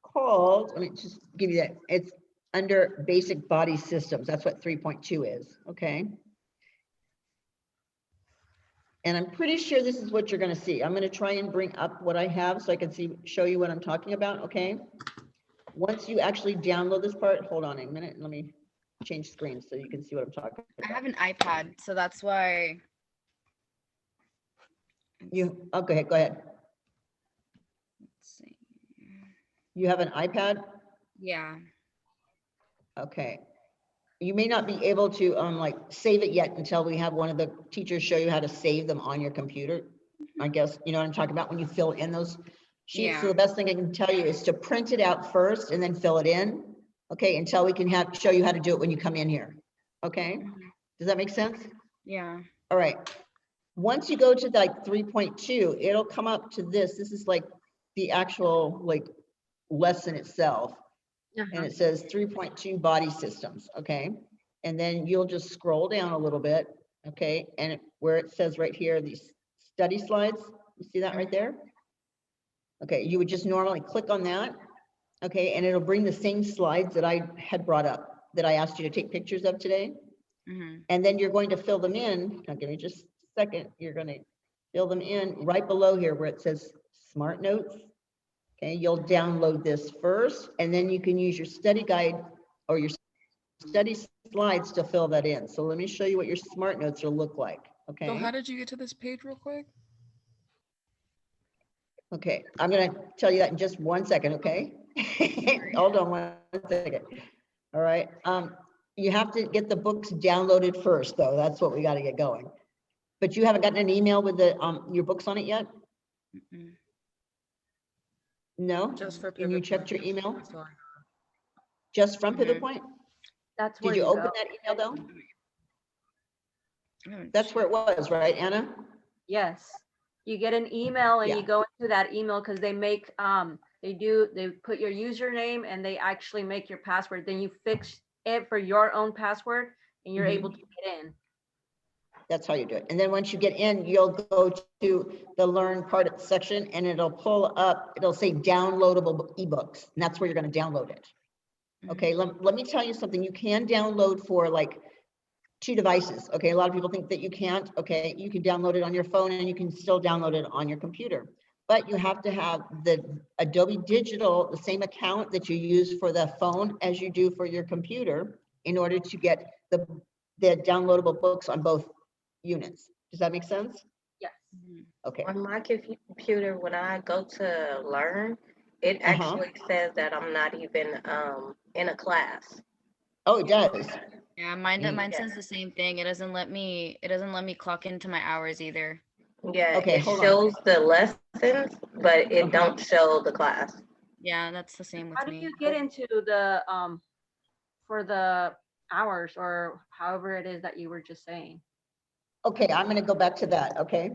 called, let me just give you that. It's under basic body systems. That's what 3.2 is. Okay. And I'm pretty sure this is what you're going to see. I'm going to try and bring up what I have so I can show you what I'm talking about. Okay. Once you actually download this part, hold on a minute. Let me change screens so you can see what I'm talking I about. have an iPad, so that's why. Okay, go ahead. Let's see. You have an iPad? Yeah. Okay. You may not be able to like save it yet until we have one of the teachers show you how to save them on your computer. I guess, you know what I'm talking about when you fill in those sheets. Yeah. So the best thing I can tell you is to print it out first and then fill it in. Okay, until we can show you how to do it when you come in here. Okay, does that make sense? Yeah. All right. Once you go to like 3.2, it'll come up to this. This is like the actual like lesson itself. And it says 3.2 body systems. Okay. And then you'll just scroll down a little bit. Okay. And where it says right here, these study slides, you see that right there? Okay. You would just normally click on that. Okay. And it'll bring the same slides that I had brought up that I asked you to take pictures of today. And then you're going to fill them in. Now, give me just a second. You're going to fill them in right below here where it says Smart Notes. Okay, you'll download this first, and then you can use your study guide or your study slides to fill that in. So let me show you what your smart notes will look like. Okay. So how did you get to this page real quick? Okay, I'm gonna tell you that in just 1 second, okay? Hold on 1 second. All right, you have to get the books downloaded first, though. That's what we got to get going. But you haven't gotten an email with the your books on it yet? Mm-mm. No? Just for And you Pivot checked your Point. email? That's all I got. Just from Pivot Mhm. Point? That's where Did you open go. that email though? I haven't That's where it was, right, Anna? Yes. You get an email and Yeah. you go into that email because they make they put your username and they actually make your password. Then you fix it for your own password and you're Mhm. able to get in. That's how you do it. And then once you get in, you'll go to the learn part section and it'll pull up, it'll say downloadable ebooks. And that's where you're going to download it. Okay, let me tell you something. You can download for like 2 devices. Okay, a lot of people think that you can't. Okay, you can download it on your phone and you can still download it on your computer. But you have to have the Adobe Digital, the same account that you use for the phone as you do for your computer in order to get the downloadable books on both units. Does that make sense? Yes. Okay. On my computer, when I go to learn, it actually says that I'm not even in a class. Oh, it does. Yeah, mine says the same thing. It doesn't let me clock into my hours either. Yeah, Okay, it hold on. shows the lessons, but it don't show the class. Yeah, that's the same How with do me. you get into the for the hours or however it is that you were just saying? Okay, I'm going to go back to that. Okay.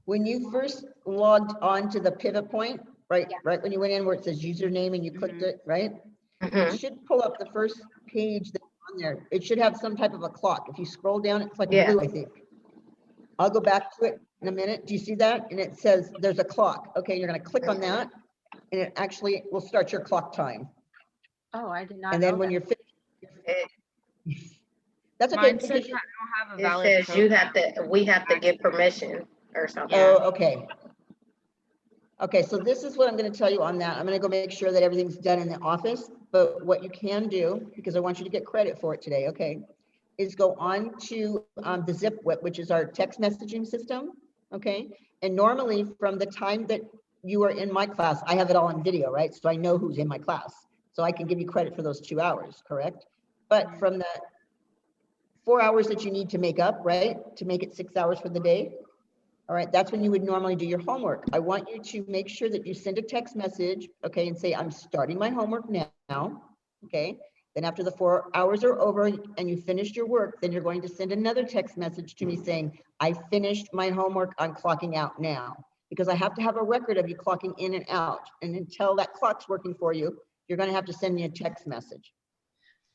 When you first logged on to the Pivot Point, right when you went in where it says username and you clicked it, right? It should pull up the first page that's on there. It should have some type of a clock. If you scroll down, it's like blue, I think. I'll go back to it in a minute. Do you see that? And it says there's a clock. Okay, you're going to click on that and it actually will start your clock time. Oh, I did not And know then when that. you're finished, that's okay. Mine says Because that I don't have a It valid says we have to get permission or something. oh, okay. Okay, so this is what I'm going to tell you on that. I'm going to go make sure that everything's done in the office. But what you can do, because I want you to get credit for it today, okay, is go on to the Zip Whip, which is our text messaging system, okay? And normally from the time that you are in my class, I have it all on video, right? So I know who's in my class. So I can give you credit for those 2 hours, correct? But from the 4 hours that you need to make up, right, to make it 6 hours for the day, all right, that's when you would normally do your homework. I want you to make sure that you send a text message, okay, and say, I'm starting my homework now, okay? Then after the 4 hours are over and you finished your work, then you're going to send another text message to me saying, I finished my homework, I'm clocking out now. Because I have to have a record of you clocking in and out. And until that clock's working for you, you're gonna have to send me a text message,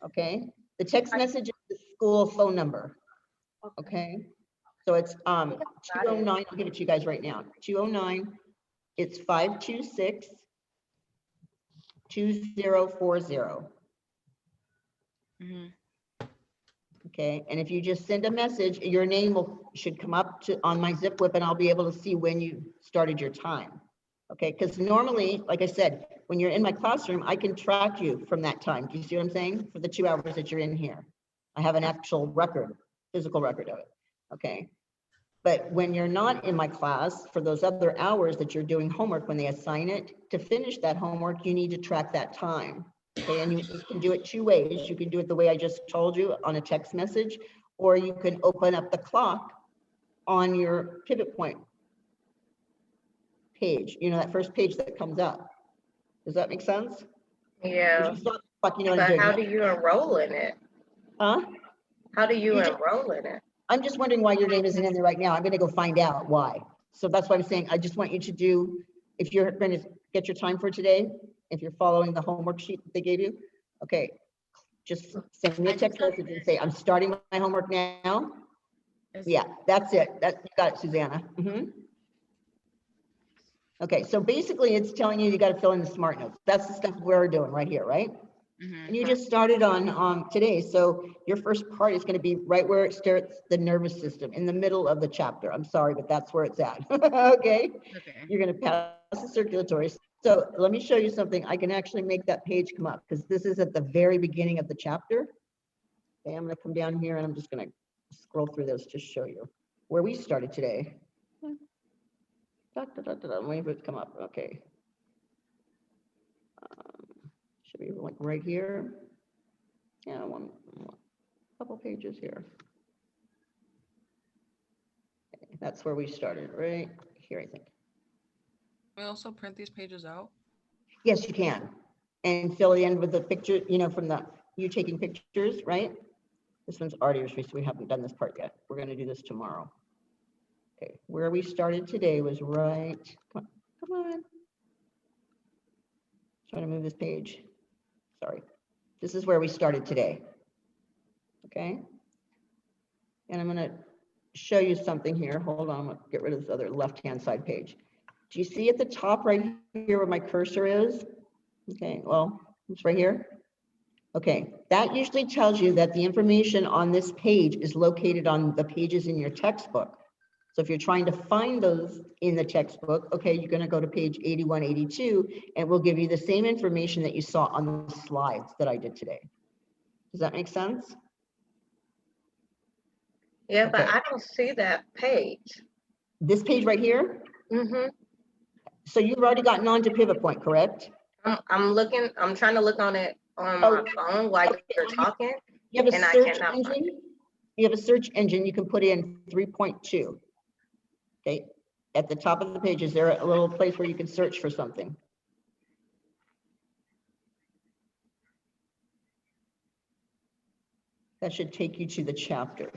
okay? The text message is the school phone number, okay? So it's 209, I'll give it to you guys right now. 209, it's 526 2040. Okay, and if you just send a message, your name should come up on my Zip Whip and I'll be able to see when you started your time. Okay, because normally, like I said, when you're in my classroom, I can track you from that time. Do you see what I'm saying? For the 2 hours that you're in here. I have an actual record, physical record of it. Okay. But when you're not in my class, for those other hours that you're doing homework, when they assign it, to finish that homework, you need to track that time. Okay, and you can do it 2 ways. You can do it the way I just told you on a text message, or you can open up the clock on your Pivot Point page. You know, that first page that comes up. Does that make sense? Yeah. If you saw the clock, you know what I'm But doing. how do you enroll in it? Huh? How do you You just- enroll in it? I'm just wondering why your name isn't in there right now. I'm going to go find out why. So that's what I'm saying. I just want you to do, if you're going to get your time for today, if you're following the homework sheet that they gave you, okay, just send me a text message and say, I'm starting my homework now. Yeah, that's it. You got it, Susanna. Okay, so basically it's telling you got to fill in the smart notes. That's the stuff we're doing right here, right? And you just started on today. So your first part is going to be right where it starts the nervous system, in the middle of the chapter. I'm sorry, but that's where it's at. Okay. You're going to pass the circulatory. So let me show you something. I can actually make that page come up because this is at the very beginning of the chapter. Okay, I'm gonna come down here and I'm just gonna scroll through this to show you where we started today. Wait for it to come up, okay. Should be like right here. Yeah, one couple pages here. Okay, that's where we started, right here, I think. We also print these pages out. Yes, you can. And fill it in with the picture, you know, from you taking pictures, right? This one's already, so we haven't done this part yet. We're gonna do this tomorrow. Okay, where we started today was right, come on. Trying to move this page. Sorry. This is where we started today. Okay. And I'm gonna show you something here. Hold on, I'll get rid of this other left-hand side page. Do you see at the top right here where my cursor is? Okay, well, it's right here. Okay, that usually tells you that the information on this page is located on the pages in your textbook. So if you're trying to find those in the textbook, okay, you're gonna go to page 81, 82, and we'll give you the same information that you saw on the slides that I did today. Does that make sense? Yeah, but Okay. I don't see that page. This page right here? Mm-hmm. So you've already gotten on to Pivot Point, correct? I'm trying to look on it on my phone while you're talking. You have a and I search cannot find engine? You have a search engine, you can put in 3.2. Okay, at the top of the page, is there a little place where you can search for something? That should take you to the chapter.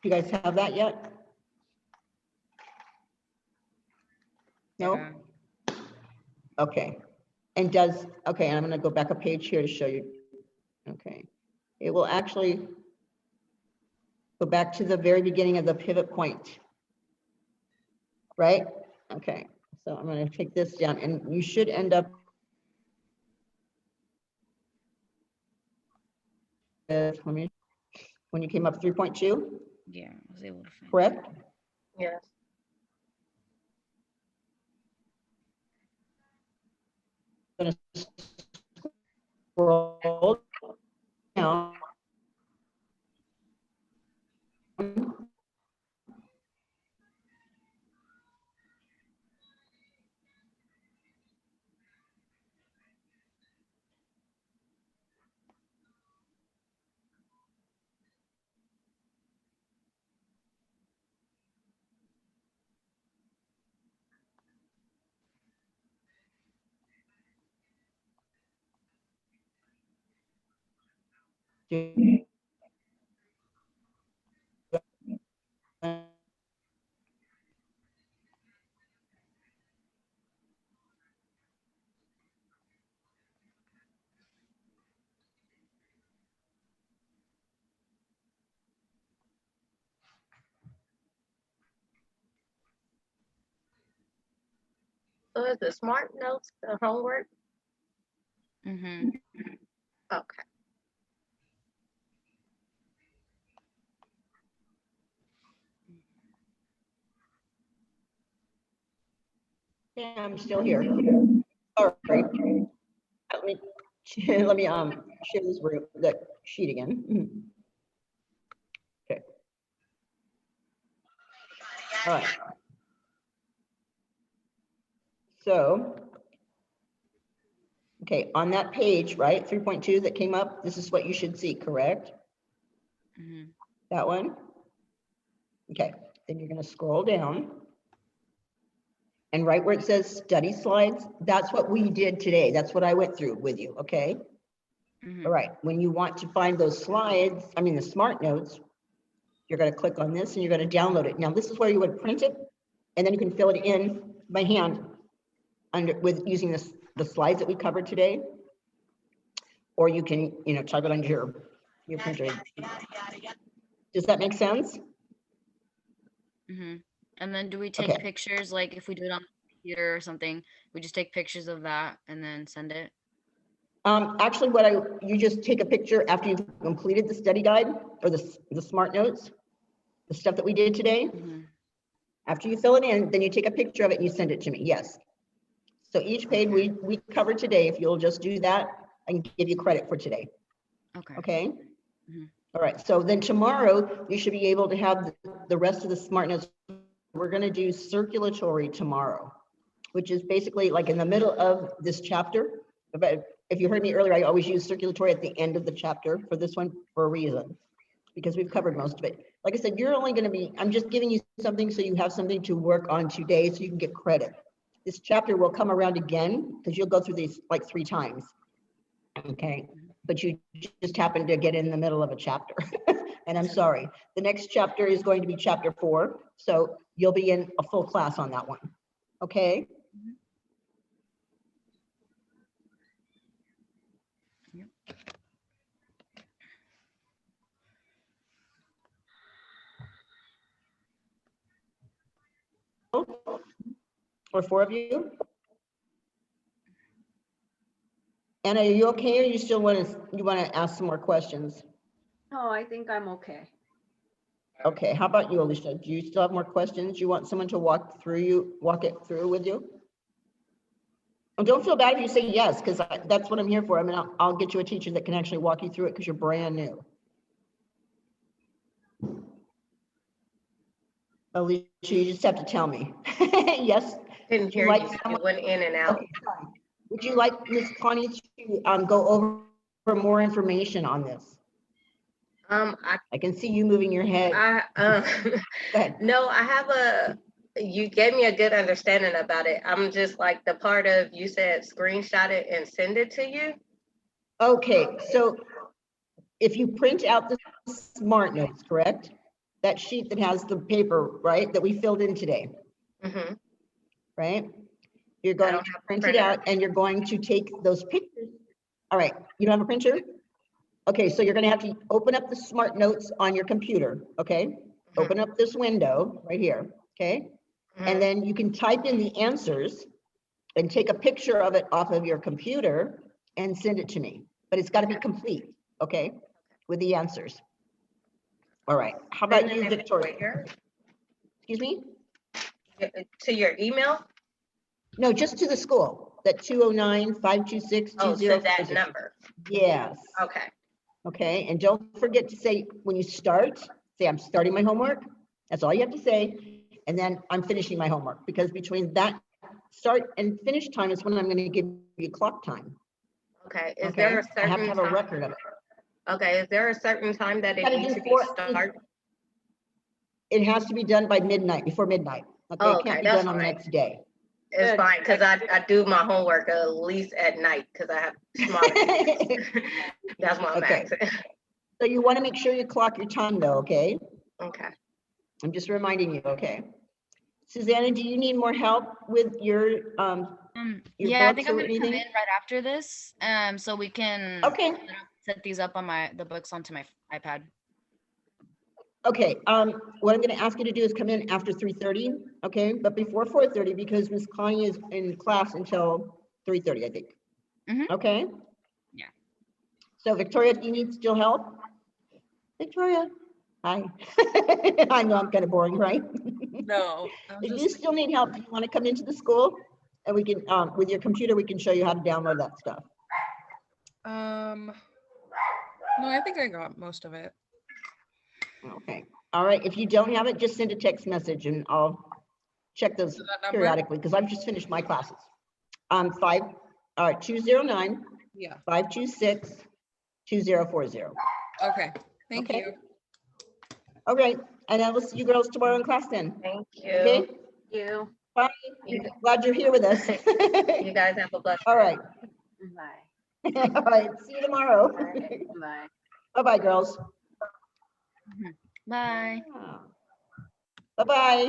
You guys have that yet? No? Yeah. Okay. And okay, I'm gonna go back a page here to show you. Okay. It will actually go back to the very beginning of the pivot point. Right? Okay. So I'm gonna take this down and you should end up with, when you came up 3.2? Yeah, I was able to find. Correct? Yes. Gonna scroll down. So is the smart notes the homework? Mm-hmm. Okay. Yeah, I'm still here. All right. Let me share this room, that sheet again. Okay. All right. So, okay, on that page, right, 3.2 that came up, this is what you should see, correct? Mm-hmm. That one? Okay, then you're gonna scroll down. And right where it says study slides, that's what we did today. That's what I went through with you, okay? Mm-hmm. All right, when you want to find those slides, I mean the smart notes, you're gonna click on this and you're gonna download it. Now this is where you would print it and then you can fill it in by hand with using the slides that we covered today. Or you can, type it under your printer. Does that make sense? Mm-hmm. And then do we take Okay. pictures, like if we do it on the computer or something, we just take pictures of that and then send it? Actually, you just take a picture after you've completed the study guide or the smart notes. The stuff that we did today? After you fill it in, then you take a picture of it and you send it to me. Yes. So each page we covered today, if you'll just do that, I can give you credit for today. Okay. Okay. All right. So then tomorrow you should be able to have the rest of the smartness. We're going to do circulatory tomorrow, which is basically like in the middle of this chapter. But if you heard me earlier, I always use circulatory at the end of the chapter for this one for a reason, because we've covered most of it. Like I said, you're only going to be, I'm just giving you something so you have something to work on today so you can get credit. This chapter will come around again because you'll go through these like 3 times. Okay. But you just happen to get in the middle of a chapter. And I'm sorry. The next chapter is going to be chapter 4. So you'll be in a full class on that one. Okay. Or 4 of you? Anna, are you okay, or you still want to ask some more questions? No, I think I'm okay. Okay, how about you, Alicia? Do you still have more questions? You want someone to walk it through with you? And don't feel bad if you say yes, because that's what I'm here for. I mean, I'll get you a teacher that can actually walk you through it because you're brand new. Alicia, you just have to tell me. Yes. Didn't hear you. It went in and out. Okay, fine. Would you like Ms. Connie to go over more information on this? I can see you moving your head. Go ahead. No, I have you gave me a good understanding about it. I'm just like the part of, you said screenshot it and send it to you. Okay, so if you print out the smart notes, correct? That sheet that has the paper, right, that we filled in today. Right? You're going to print it out and you're going to take those pictures. All right, you don't have a printer? Okay, so you're going to have to open up the smart notes on your computer, okay? Open up this window right here, okay? And then you can type in the answers and take a picture of it off of your computer and send it to me. But it's got to be complete, okay? With the answers. All right, how about you, Victoria? Excuse me? To your email? No, just to the school, that 209-526-2046. Oh, to that number. Yes. Okay. Okay, and don't forget to say, when you start, say, I'm starting my homework. That's all you have to say. And then I'm finishing my homework, because between that start and finish time is when I'm going to give you clock time. Okay. Is there a certain I have to have a time? record of it. Okay. Is there a certain time that it needs to be started? It has to be done by midnight, before midnight. Okay, Oh, it can't okay, be that's done on the fine. next day. It's fine, because I do my homework at least at night, because I have smaller kids. That's my max. So you want to make sure you clock your time though, okay? Okay. I'm just reminding you, okay? Susanna, do you need more help with your yeah, I think books I'm or gonna come anything? in right after this, so we can set these up on the books onto my iPad. Okay, what I'm going to ask you to do is come in after 3:30, okay? But before 4:30, because Miss Connie is in class until 3:30, I think. Okay? Yeah. So Victoria, do you need still help? Victoria, hi. I know I'm kind of boring, right? No. If you still need help, do you want to come into the school? And we can, with your computer, we can show you how to download that stuff. No, I think I got most of it. Okay. All right. If you don't have it, just send a text message and I'll check those periodically, because I've just finished my classes. 209 Yeah. 526 2040. Okay. Thank you. All right. And I will see you girls tomorrow in class then. Thank you. Okay. Thank you. Bye. Glad you're here with us. You guys have a blessed All right. Bye. All right. See you tomorrow. Bye. Bye-bye, girls. Bye. Bye-bye.